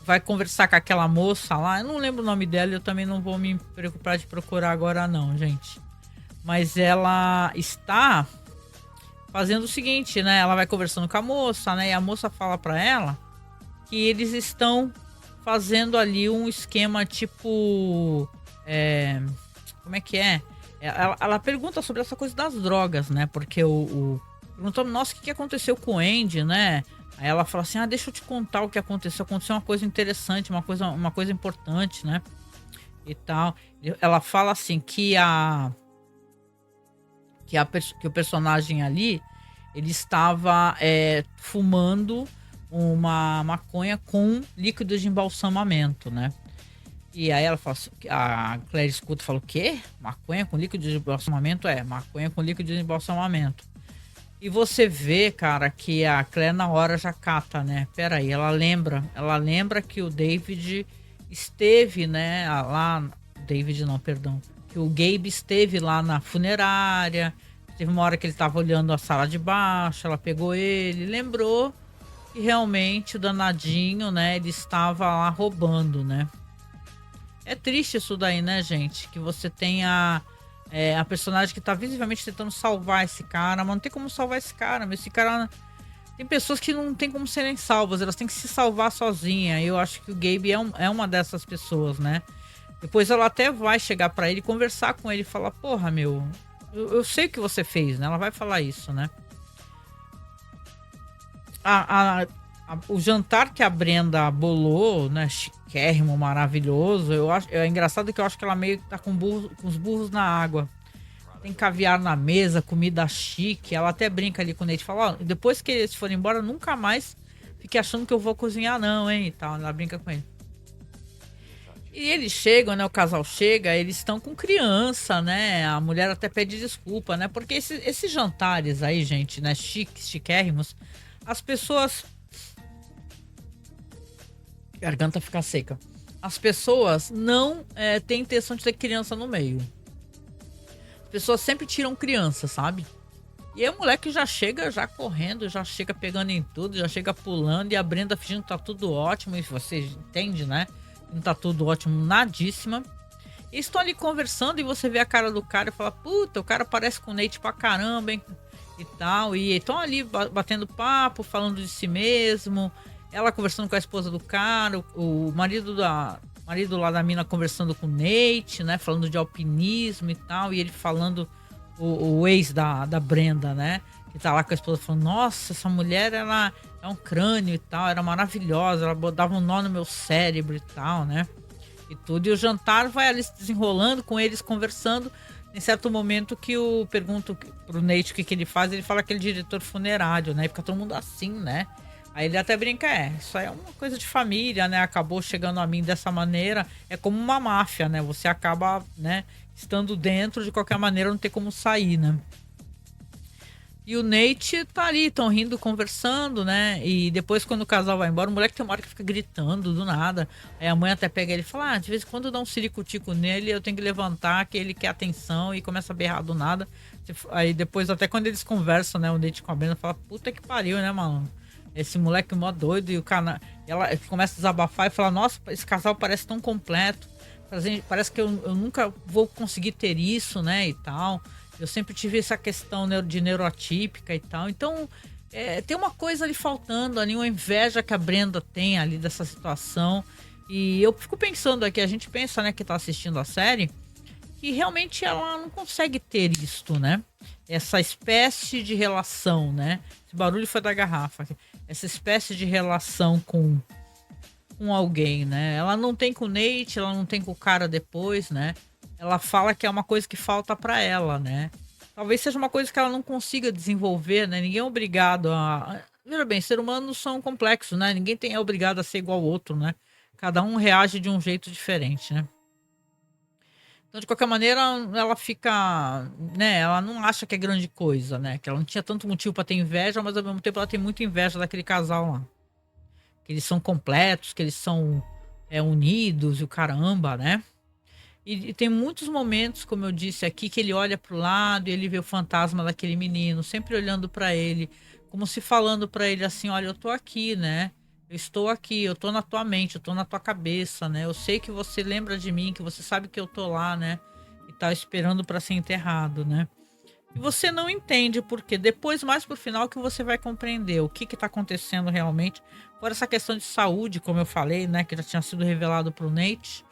vai conversar com aquela moça lá, eu não lembro o nome dela, eu também não vou me preocupar de procurar agora não, gente. Mas ela está fazendo o seguinte, né? Ela vai conversando com a moça, né? E a moça fala pra ela que eles estão fazendo ali um esquema tipo... como é que é? Ela pergunta sobre essa coisa das drogas, né? Porque perguntou, nossa, o que aconteceu com o Andy, né? Aí ela fala assim, deixa eu te contar o que aconteceu. Aconteceu uma coisa interessante, uma coisa importante, né? E tal. Ela fala assim que o personagem ali, ele estava fumando uma maconha com líquido de embalsamamento, né? E aí ela fala assim, a Claire escuta e fala, o quê? Maconha com líquido de embalsamamento? Maconha com líquido de embalsamamento. E você vê, cara, que a Claire na hora já cata, né? Peraí, ela lembra que o David esteve, né, lá... David não, perdão. Que o Gabe esteve lá na funerária. Teve uma hora que ele tava olhando a sala de baixo, ela pegou ele, lembrou que realmente o danadinho, né, ele estava lá roubando, né? É triste isso daí, né, gente? Que você tem a personagem que tá visivelmente tentando salvar esse cara, mas não tem como salvar esse cara, mas esse cara... Tem pessoas que não tem como serem salvas, elas têm que se salvar sozinha. Eu acho que o Gabe é uma dessas pessoas, né? Depois ela até vai chegar pra ele, conversar com ele e falar, porra, meu, eu sei o que você fez, né? Ela vai falar isso, né? O jantar que a Brenda bolou, né? Chiquérrimo, maravilhoso. É engraçado que eu acho que ela meio que tá com os burros na água. tem caviar na mesa, comida chique. Ela até brinca ali com o Nate, fala, ó, depois que eles forem embora, nunca mais fique achando que eu vou cozinhar não, hein, e tal. Ela brinca com ele. E eles chegam, né? O casal chega, eles estão com criança, né? A mulher até pede desculpa, né? Porque esses jantares aí, gente, né? Chiques, chiquérrimos, as pessoas. Garganta fica seca. As pessoas não têm intenção de ter criança no meio. As pessoas sempre tiram criança, sabe? E aí o moleque já chega já correndo, já chega pegando em tudo, já chega pulando, e a Brenda fingindo que tá tudo ótimo, e você entende, né? Não tá tudo ótimo, nadíssima. E estão ali conversando e você vê a cara do cara e fala, puta, o cara parece com o Nate pra caramba, hein? E tal. E estão ali batendo papo, falando de si mesmo. Ela conversando com a esposa do cara, o marido lá da mina conversando com o Nate, né? Falando de alpinismo e tal. E ele falando, o ex da Brenda, né? Que tá lá com a esposa falando, nossa, essa mulher, ela é um crânio e tal, era maravilhosa, ela dava um nó no meu cérebro e tal, né? E tudo. E o jantar vai ali se desenrolando, com eles conversando. Em certo momento que eu pergunto pro Nate o que ele faz, ele fala que ele é diretor funerário, né? E fica todo mundo assim, né? Aí ele até brinca, isso aí é uma coisa de família, né? Acabou chegando a mim dessa maneira. É como uma máfia, né? Você acaba, né, estando dentro, de qualquer maneira não tem como sair, né? E o Nate tá ali, tão rindo, conversando, né? E depois, quando o casal vai embora, o moleque tem uma hora que fica gritando do nada. Aí a mãe até pega ele e fala: de vez em quando dá um sirico-tico nele, eu tenho que levantar, que ele quer atenção, e começa a berrar do nada. Aí depois, até quando eles conversam, né? O Nate com a Brenda fala: puta que pariu, né, mano? Esse moleque mó doido. E o cara, ela começa a desabafar e fala: nossa, esse casal parece tão completo. Parece que eu nunca vou conseguir ter isso, né? E tal. Eu sempre tive essa questão de neuroatípica e tal. Então, tem uma coisa ali faltando, ali, uma inveja que a Brenda tem ali dessa situação. E eu fico pensando aqui, a gente pensa, né, que tá assistindo a série, que realmente ela não consegue ter isto, né? Essa espécie de relação, né? Esse barulho foi da garrafa. Essa espécie de relação com alguém, né? Ela não tem com o Nate, ela não tem com o cara depois, né? Ela fala que é uma coisa que falta pra ela, né? Talvez seja uma coisa que ela não consiga desenvolver, né? Ninguém é obrigado a... Veja bem, seres humanos são complexos, né? Ninguém é obrigado a ser igual ao outro, né? Cada um reage de um jeito diferente, né? Então, de qualquer maneira, ela fica, né? Ela não acha que é grande coisa, né? Que ela não tinha tanto motivo pra ter inveja, mas ao mesmo tempo ela tem muita inveja daquele casal lá. Que eles são completos, que eles são unidos e o caramba, né? E tem muitos momentos, como eu disse aqui, que ele olha pro lado e ele vê o fantasma daquele menino, sempre olhando pra ele, como se falando pra ele assim, olha, eu tô aqui, né? Eu estou aqui, eu tô na tua mente, eu tô na tua cabeça, né? Eu sei que você lembra de mim, que você sabe que eu tô lá, né? E tá esperando pra ser enterrado, né? E você não entende porque depois, mais pro final, que você vai compreender o que tá acontecendo realmente. Por essa questão de saúde, como eu falei, né? Que já tinha sido revelado pro Nate,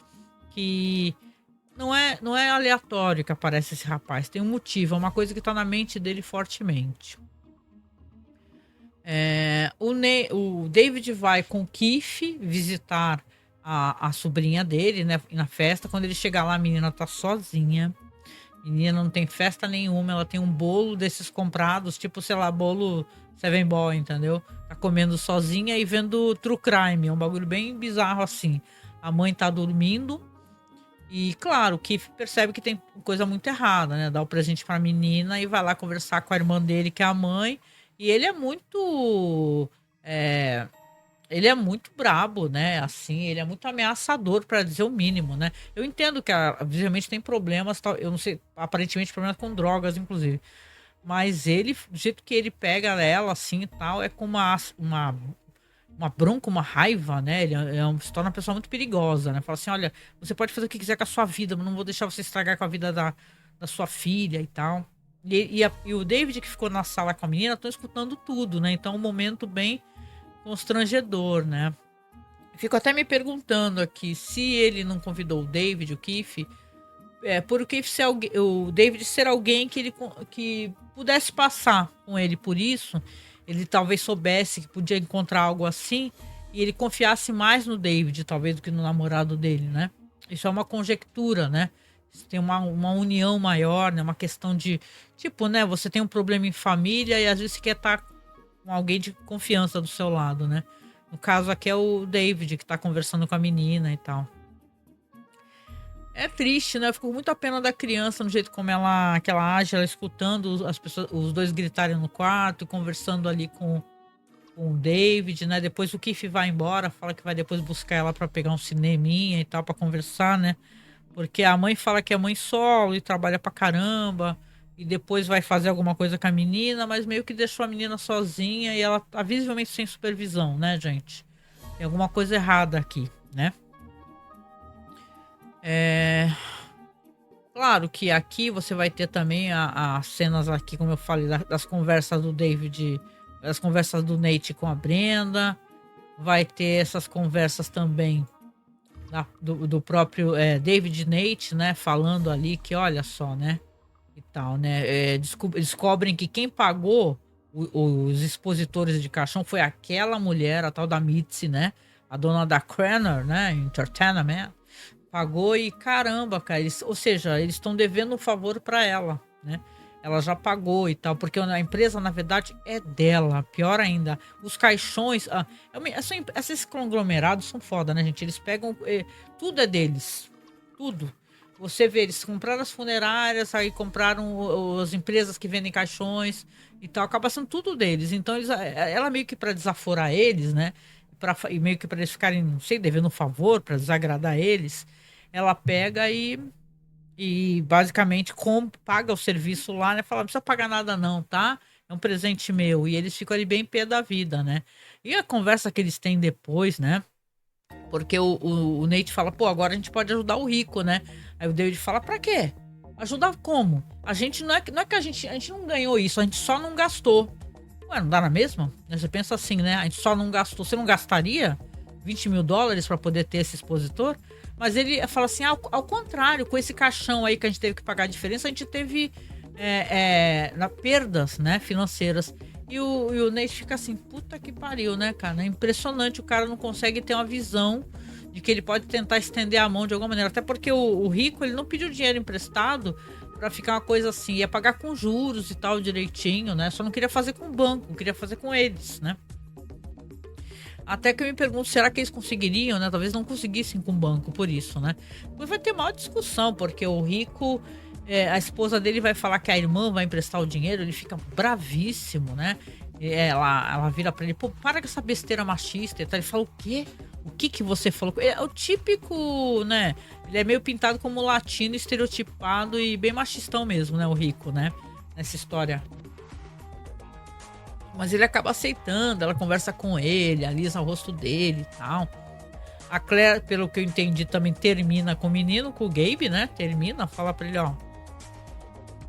que não é aleatório que aparece esse rapaz, tem um motivo, é uma coisa que tá na mente dele fortemente. O David vai com o Keith visitar a sobrinha dele, né, na festa. Quando ele chega lá, a menina tá sozinha. A menina não tem festa nenhuma, ela tem um bolo desses comprados, tipo, sei lá, bolo Seven Boy, entendeu? Tá comendo sozinha e vendo True Crime, é um bagulho bem bizarro assim. A mãe tá dormindo. E, claro, o Keith percebe que tem coisa muito errada, né? Dá o presente pra menina e vai lá conversar com a irmã dele, que é a mãe. E ele é muito... ele é muito brabo, né? Assim, ele é muito ameaçador, para dizer o mínimo, né? Eu entendo que obviamente tem problemas, eu não sei, aparentemente problemas com drogas, inclusive. Mas ele, do jeito que ele pega ela, assim, e tal, é com uma bronca, uma raiva, né? Ele se torna uma pessoa muito perigosa, né? Fala assim, olha, você pode fazer o que quiser com a sua vida, mas não vou deixar você estragar com a vida da sua filha e tal. E o David, que ficou na sala com a menina, estão escutando tudo, né? Então, um momento bem constrangedor, né? Fico até me perguntando aqui se ele não convidou o David, o Keith, por o Keith ser o David ser alguém que pudesse passar com ele por isso. Ele talvez soubesse que podia encontrar algo assim e ele confiasse mais no David, talvez, do que no namorado dele, né? Isso é uma conjectura, né? tem uma união maior, né? Uma questão de, tipo, né? Você tem um problema em família e às vezes você quer estar com alguém de confiança do seu lado, né? No caso aqui é o David que tá conversando com a menina e tal. É triste, né? Eu fico muito a pena da criança no jeito como que ela age, ela escutando as pessoas, os dois gritarem no quarto, conversando ali com o David, né? Depois o Keith vai embora, fala que vai depois buscar ela pra pegar um cineminha e tal, pra conversar, né? Porque a mãe fala que é mãe solo e trabalha pra caramba, e depois vai fazer alguma coisa com a menina, mas meio que deixou a menina sozinha e ela tá visivelmente sem supervisão, né, gente? Tem alguma coisa errada aqui, né? É. Claro que aqui você vai ter também as cenas aqui, como eu falei, das conversas do David, das conversas do Nate com a Brenda. Vai ter essas conversas também do próprio David e Nate, né? Falando ali que, olha só, né? E tal, né? Descobrem que quem pagou os expositores de caixão foi aquela mulher, a tal da Mitzi, né? A dona da Cranor, né? Entertainment. Pagou e caramba, cara. Ou seja, eles estão devendo um favor para ela, né? Ela já pagou e tal, porque a empresa, na verdade, é dela. Pior ainda, os caixões. Esses conglomerados são foda, né, gente? Eles pegam. Tudo é deles. Tudo. Você vê, eles compraram as funerárias, aí compraram as empresas que vendem caixões e tal. Acaba sendo tudo deles. Então, ela meio que para desaforar eles, né? E meio que para eles ficarem, não sei, devendo um favor, para desagradar eles, ela pega e basicamente paga o serviço lá, né? Fala, não precisa pagar nada não, tá? É um presente meu. E eles ficam ali bem pé da vida, né? E a conversa que eles têm depois, né? Porque o Nate fala, pô, agora a gente pode ajudar o rico, né? Aí o David fala, pra quê? Ajudar como? A gente não é que a gente não ganhou isso, a gente só não gastou. Ué, não dá na mesma? Você pensa assim, né? A gente só não gastou. Você não gastaria $20 mil para poder ter esse expositor? Mas ele fala assim, ao contrário, com esse caixão aí que a gente teve que pagar a diferença, a gente teve perdas, né, financeiras. E o Nate fica assim, puta que pariu, né, cara? É impressionante, o cara não consegue ter uma visão de que ele pode tentar estender a mão de alguma maneira. Até porque o rico, ele não pediu dinheiro emprestado para ficar uma coisa assim, ia pagar com juros e tal direitinho, né? Só não queria fazer com o banco, queria fazer com eles, né? Até que eu me pergunto, será que eles conseguiriam, né? Talvez não conseguissem com o banco, por isso, né? Depois vai ter maior discussão, porque o rico, a esposa dele vai falar que a irmã vai emprestar o dinheiro, ele fica bravíssimo, né? Ela vira pra ele, pô, para com essa besteira machista e tal. Ele fala, o quê? O que você falou? É o típico, né? Ele é meio pintado como latino, estereotipado e bem machistão mesmo, né? O rico, né? Nessa história. Mas ele acaba aceitando, ela conversa com ele, alisa o rosto dele e tal. A Claire, pelo que eu entendi, também termina com o menino, com o Gabe, né? Termina, fala pra ele, ó.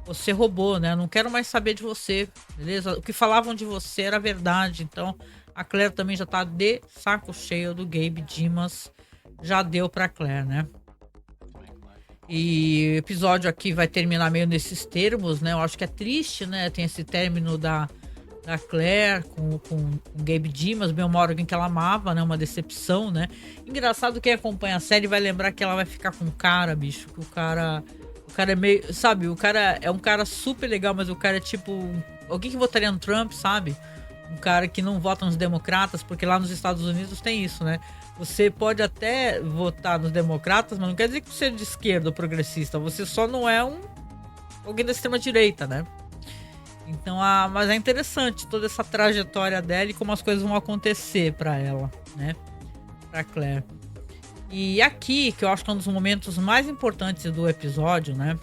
Você roubou, né? Eu não quero mais saber de você, beleza? O que falavam de você era verdade. Então, a Claire também já tá de saco cheio do Gabe Dimas. Já deu pra Claire, né? E o episódio aqui vai terminar meio nesses termos, né? Eu acho que é triste, né? Tem esse término da Claire com o Gabe Dimas, bem uma hora que ela amava, né? Uma decepção, né? Engraçado, quem acompanha a série vai lembrar que ela vai ficar com o cara, bicho. Que o cara é meio... Sabe, o cara é um cara super legal, mas o cara é tipo... Alguém que votaria no Trump, sabe? Um cara que não vota nos democratas, porque lá nos Estados Unidos tem isso, né? Você pode até votar nos democratas, mas não quer dizer que você é de esquerda ou progressista. Você só não é alguém da extrema-direita, né? Então, mas é interessante toda essa trajetória dela e como as coisas vão acontecer pra ela, né? Pra Claire. E aqui, que eu acho que é um dos momentos mais importantes do episódio, né?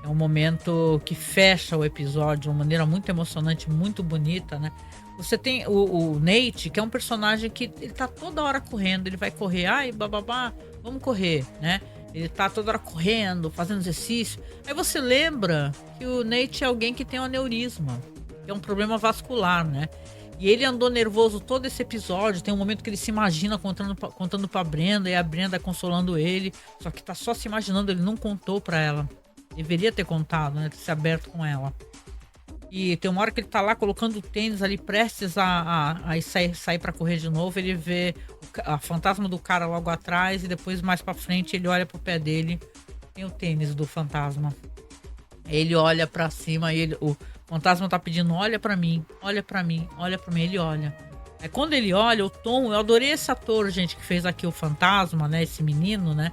É um momento que fecha o episódio de uma maneira muito emocionante, muito bonita, né? Você tem o Nate, que é um personagem que ele tá toda hora correndo, ele vai correr, ai, bababá, vamos correr, né? Ele tá toda hora correndo, fazendo exercício. Aí você lembra que o Nate é alguém que tem um aneurisma, que é um problema vascular, né? E ele andou nervoso todo esse episódio. Tem um momento que ele se imagina contando pra Brenda, e a Brenda consolando ele. Só que tá só se imaginando, ele não contou pra ela. Deveria ter contado, né? Ter se aberto com ela. E tem uma hora que ele tá lá colocando o tênis ali, prestes a sair pra correr de novo. Ele vê a fantasma do cara logo atrás, e depois mais pra frente ele olha pro pé dele tem o tênis do fantasma. Ele olha pra cima e o fantasma tá pedindo, olha pra mim, olha pra mim, olha pra mim, ele olha. Aí quando ele olha, o Tom, eu adorei esse ator, gente, que fez aqui o fantasma, né, esse menino, né,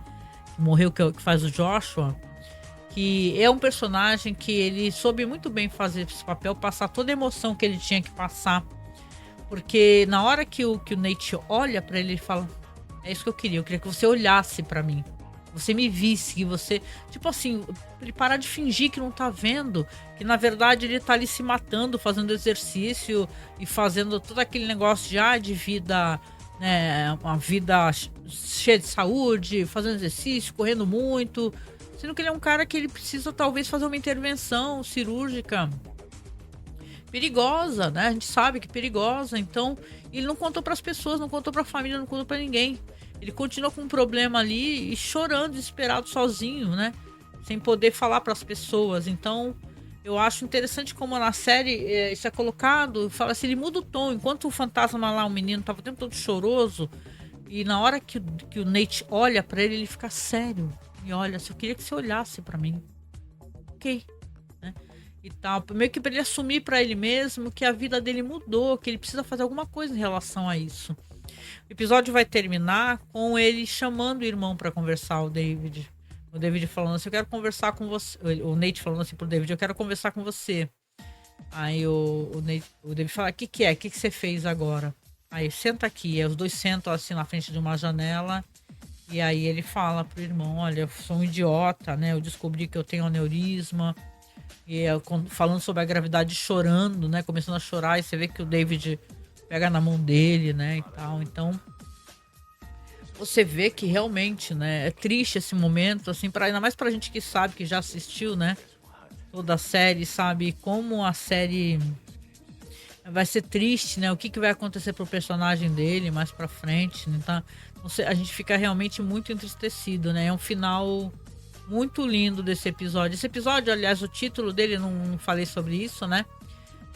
que morreu, que faz o Joshua, que é um personagem que ele soube muito bem fazer esse papel, passar toda a emoção que ele tinha que passar, porque na hora que o Nate olha pra ele, ele fala, é isso que eu queria que você olhasse pra mim. Você me visse, que você... Tipo assim, ele parar de fingir que não tá vendo. Que na verdade ele tá ali se matando, fazendo exercício e fazendo todo aquele negócio já de vida, né? Uma vida cheia de saúde, fazendo exercício, correndo muito. Sendo que ele é um cara que ele precisa talvez fazer uma intervenção cirúrgica perigosa, né? A gente sabe que é perigosa. Então, ele não contou para as pessoas, não contou para a família, não contou para ninguém. Ele continua com um problema ali e chorando, desesperado, sozinho, né? Sem poder falar para as pessoas. Então, eu acho interessante como na série isso é colocado. Fala assim, ele muda o tom. Enquanto o fantasma lá, o menino, tava o tempo todo choroso. E na hora que o Nate olha para ele, ele fica sério. E olha, eu queria que você olhasse para mim. Ok. Né? E tal. Meio que para ele assumir para ele mesmo que a vida dele mudou. Que ele precisa fazer alguma coisa em relação a isso. O episódio vai terminar com ele chamando o irmão para conversar, o David. O David falando assim, eu quero conversar com você. O Nate falando assim pro David, eu quero conversar com você. Aí o David fala, o que é? O que você fez agora? Aí, senta aqui. Aí os dois sentam assim na frente de uma janela. E aí ele fala pro irmão, olha, eu sou um idiota, né? Eu descobri que eu tenho aneurisma. E falando sobre a gravidade, chorando, né? Começando a chorar. E você vê que o David pega na mão dele, né, e tal. Então, você vê que realmente, né, é triste esse momento, assim, ainda mais pra gente que sabe, que já assistiu, né, toda a série, sabe como a série vai ser triste, né, o que vai acontecer pro personagem dele mais pra frente, né, tá? A gente fica realmente muito entristecido, né, é um final muito lindo desse episódio. Esse episódio, aliás, o título dele, não falei sobre isso, né,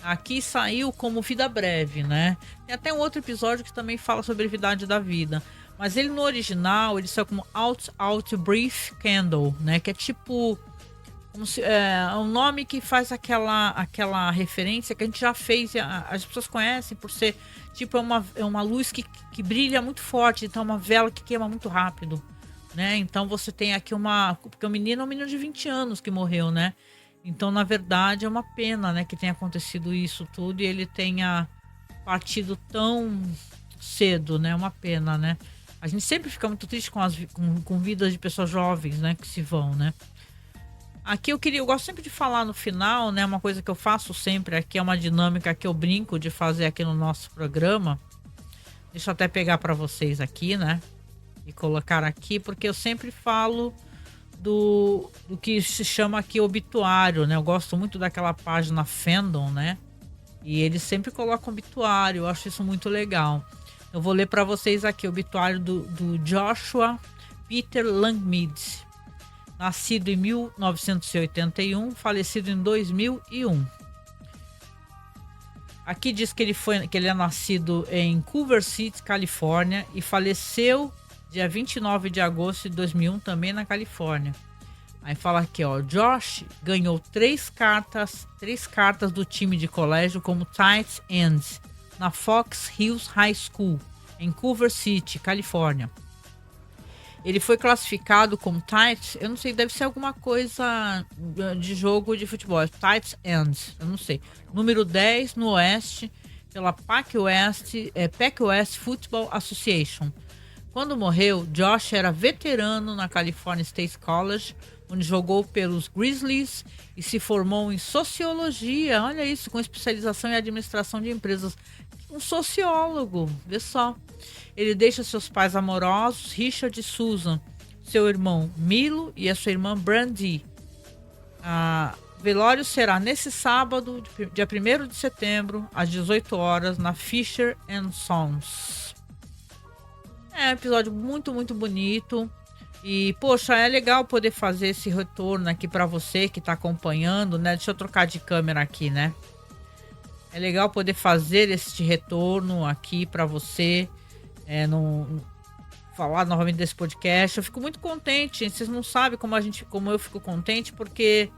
aqui saiu como Vida Breve, né? Tem até um outro episódio que também fala sobre a brevidade da vida. Mas ele no original, ele saiu como Out Brief Candle, né? Que é tipo... Como se, é um nome que faz aquela referência que a gente já fez. As pessoas conhecem por ser... Tipo, é uma luz que brilha muito forte. Então, é uma vela que queima muito rápido, né? Então, você tem aqui porque o menino é um menino de 20 anos que morreu, né? Então, na verdade, é uma pena, né, que tenha acontecido isso tudo e ele tenha partido tão cedo, né? Uma pena, né? A gente sempre fica muito triste com vidas de pessoas jovens, né, que se vão, né? Aqui eu gosto sempre de falar no final, né? Uma coisa que eu faço sempre aqui, é uma dinâmica que eu brinco de fazer aqui no nosso programa. Deixa eu até pegar para vocês aqui, né? E colocar aqui, porque eu sempre falo do que se chama aqui obituário, né? Eu gosto muito daquela página Fandom, né? E eles sempre colocam obituário, eu acho isso muito legal. Eu vou ler para vocês aqui o obituário do Joshua Peter Langmead, nascido em 1981, falecido em 2001. Aqui diz que ele é nascido em Culver City, Califórnia, e faleceu dia 29 de agosto de 2001, também na Califórnia. Aí fala aqui, ó, Josh ganhou três cartas do time de colégio como tight ends na Fox Hills High School, em Culver City, Califórnia. Ele foi classificado como tight, eu não sei, deve ser alguma coisa de jogo de futebol, tight ends, eu não sei. Número 10 no Oeste, pela Pac West Football Association. Quando morreu, Josh era veterano na California State College, onde jogou pelos Grizzlies e se formou em sociologia. Olha isso, com especialização em administração de empresas. Um sociólogo, vê só. Ele deixa seus pais amorosos, Richard e Susan, seu irmão Milo e a sua irmã Brandy. O velório será nesse sábado, dia 1º de setembro, às 18 horas, na Fisher & Sons. É um episódio muito, muito bonito. E, poxa, é legal poder fazer esse retorno aqui para você que tá acompanhando, né? Deixa eu trocar de câmera aqui, né? É legal poder fazer este retorno aqui para você. falar novamente desse podcast. Eu fico muito contente, gente. Vocês não sabem como eu fico contente, porque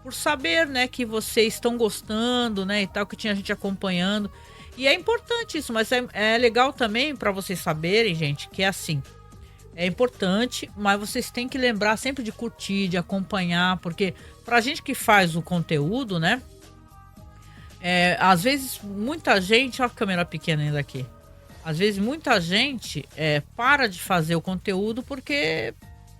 por saber, né, que vocês estão gostando, né, e tal, que tinha gente acompanhando. E é importante isso, mas é legal também para vocês saberem, gente, que é assim. É importante, mas vocês têm que lembrar sempre de curtir, de acompanhar, porque pra gente que faz o conteúdo, né? Às vezes muita gente, olha a câmera pequena ainda aqui. Às vezes muita gente para de fazer o conteúdo porque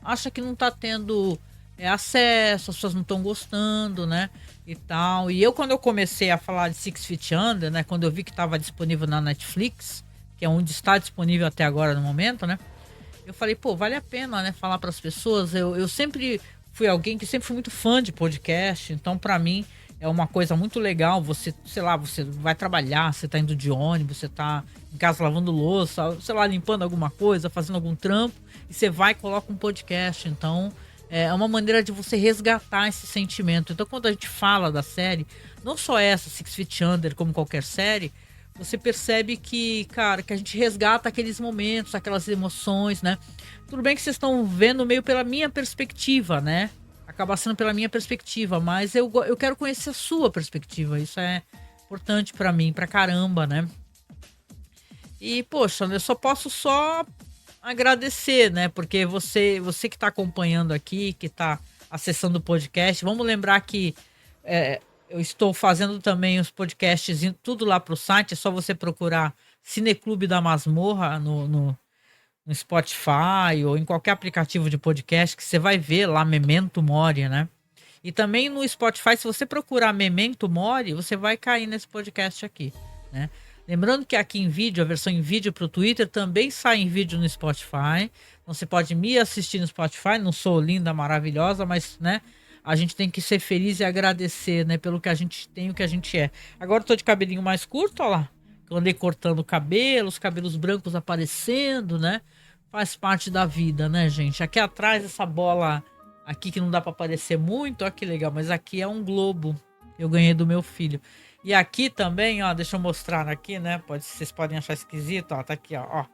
acha que não tá tendo acesso, as pessoas não estão gostando, né? E tal. E quando eu comecei a falar de Six Feet Under, né? Quando eu vi que estava disponível na Netflix, que é onde está disponível até agora no momento, né? Eu falei, pô, vale a pena, né, falar para as pessoas. Eu sempre fui alguém que sempre fui muito fã de podcast, então para mim é uma coisa muito legal. Você, sei lá, você vai trabalhar, você tá indo de ônibus, você tá em casa lavando louça, sei lá, limpando alguma coisa, fazendo algum trampo, e você vai e coloca um podcast. Então é uma maneira de você resgatar esse sentimento. Então quando a gente fala da série, não só essa, Six Feet Under, como qualquer série, você percebe que, cara, que a gente resgata aqueles momentos, aquelas emoções, né? Tudo bem que vocês estão vendo meio pela minha perspectiva, né? Acaba sendo pela minha perspectiva, mas eu quero conhecer a sua perspectiva. Isso é importante pra mim, pra caramba, né? E, poxa, eu só posso agradecer, né? Porque você que tá acompanhando aqui, que tá acessando o podcast, vamos lembrar que eu estou fazendo também os podcasts, tudo lá pro site. É só você procurar Cineclube da Masmorra no Spotify ou em qualquer aplicativo de podcast que você vai ver lá Memento Mori, né? E também no Spotify, se você procurar Memento Mori, você vai cair nesse podcast aqui, né? Lembrando que aqui em vídeo, a versão em vídeo para o Twitter também sai em vídeo no Spotify. Então você pode me assistir no Spotify. Não sou linda, maravilhosa, mas, né? A gente tem que ser feliz e agradecer, né? Pelo que a gente tem, o que a gente é. Agora eu tô de cabelinho mais curto, ó lá. Eu andei cortando o cabelo, os cabelos brancos aparecendo, né? Faz parte da vida, né, gente? Aqui atrás, essa bola aqui que não dá pra aparecer muito, ó que legal. Mas aqui é um globo. Eu ganhei do meu filho. E aqui também, ó, deixa eu mostrar aqui, né? Vocês podem achar esquisito, ó. Tá aqui, ó.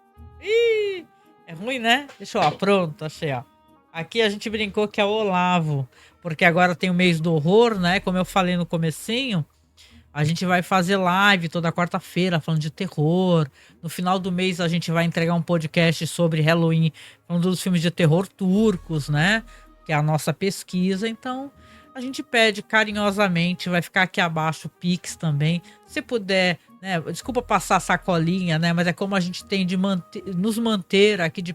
Ih, é ruim, né? Deixa eu, ó, pronto, achei, ó. Aqui a gente brincou que é o Olavo, porque agora tem o mês do horror, né? Como eu falei no comecinho, a gente vai fazer live toda quarta-feira falando de terror. No final do mês a gente vai entregar um podcast sobre Halloween, falando dos filmes de terror turcos, né? Que é a nossa pesquisa. Então a gente pede carinhosamente, vai ficar aqui abaixo o Pix também. Se puder, né? Desculpa passar a sacolinha, né? Mas é como a gente tem de nos manter aqui, de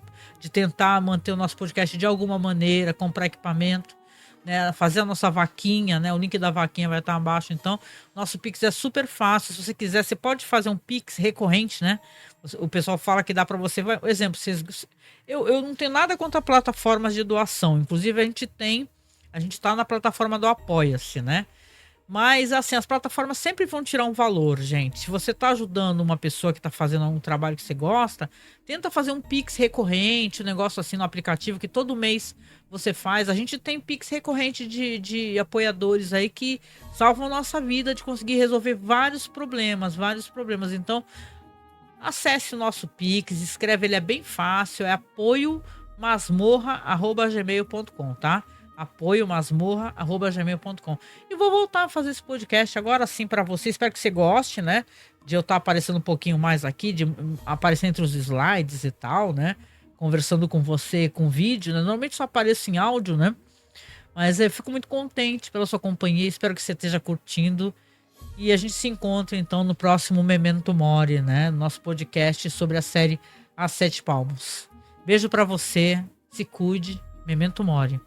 tentar manter o nosso podcast de alguma maneira, comprar equipamento, né? Fazer a nossa vaquinha, né? O link da vaquinha vai estar abaixo. Então, nosso Pix é super fácil. Se você quiser, você pode fazer um Pix recorrente, né? O pessoal fala que dá para você. Exemplo, eu não tenho nada contra plataformas de doação. Inclusive, a gente tá na plataforma do Apoia-se, né? Mas, assim, as plataformas sempre vão tirar um valor, gente. Se você tá ajudando uma pessoa que tá fazendo um trabalho que você gosta, tenta fazer um Pix recorrente, um negócio assim no aplicativo que todo mês você faz. A gente tem Pix recorrente de apoiadores aí que salvam a nossa vida de conseguir resolver vários problemas, vários problemas. Então, acesse o nosso Pix, escreve, ele é bem fácil, é apoiomasmorra@gmail.com, tá? apoiomasmorra@gmail.com. E vou voltar a fazer esse podcast agora sim para você. Espero que você goste, né? De eu estar aparecendo um pouquinho mais aqui, de aparecer entre os slides e tal, né? Conversando com você com vídeo, né? Normalmente só apareço em áudio, né? Mas eu fico muito contente pela sua companhia. Espero que você esteja curtindo. E a gente se encontra então no próximo Memento Mori, né? Nosso podcast sobre a série As Sete Palmos. Beijo para você. Se cuide. Memento Mori.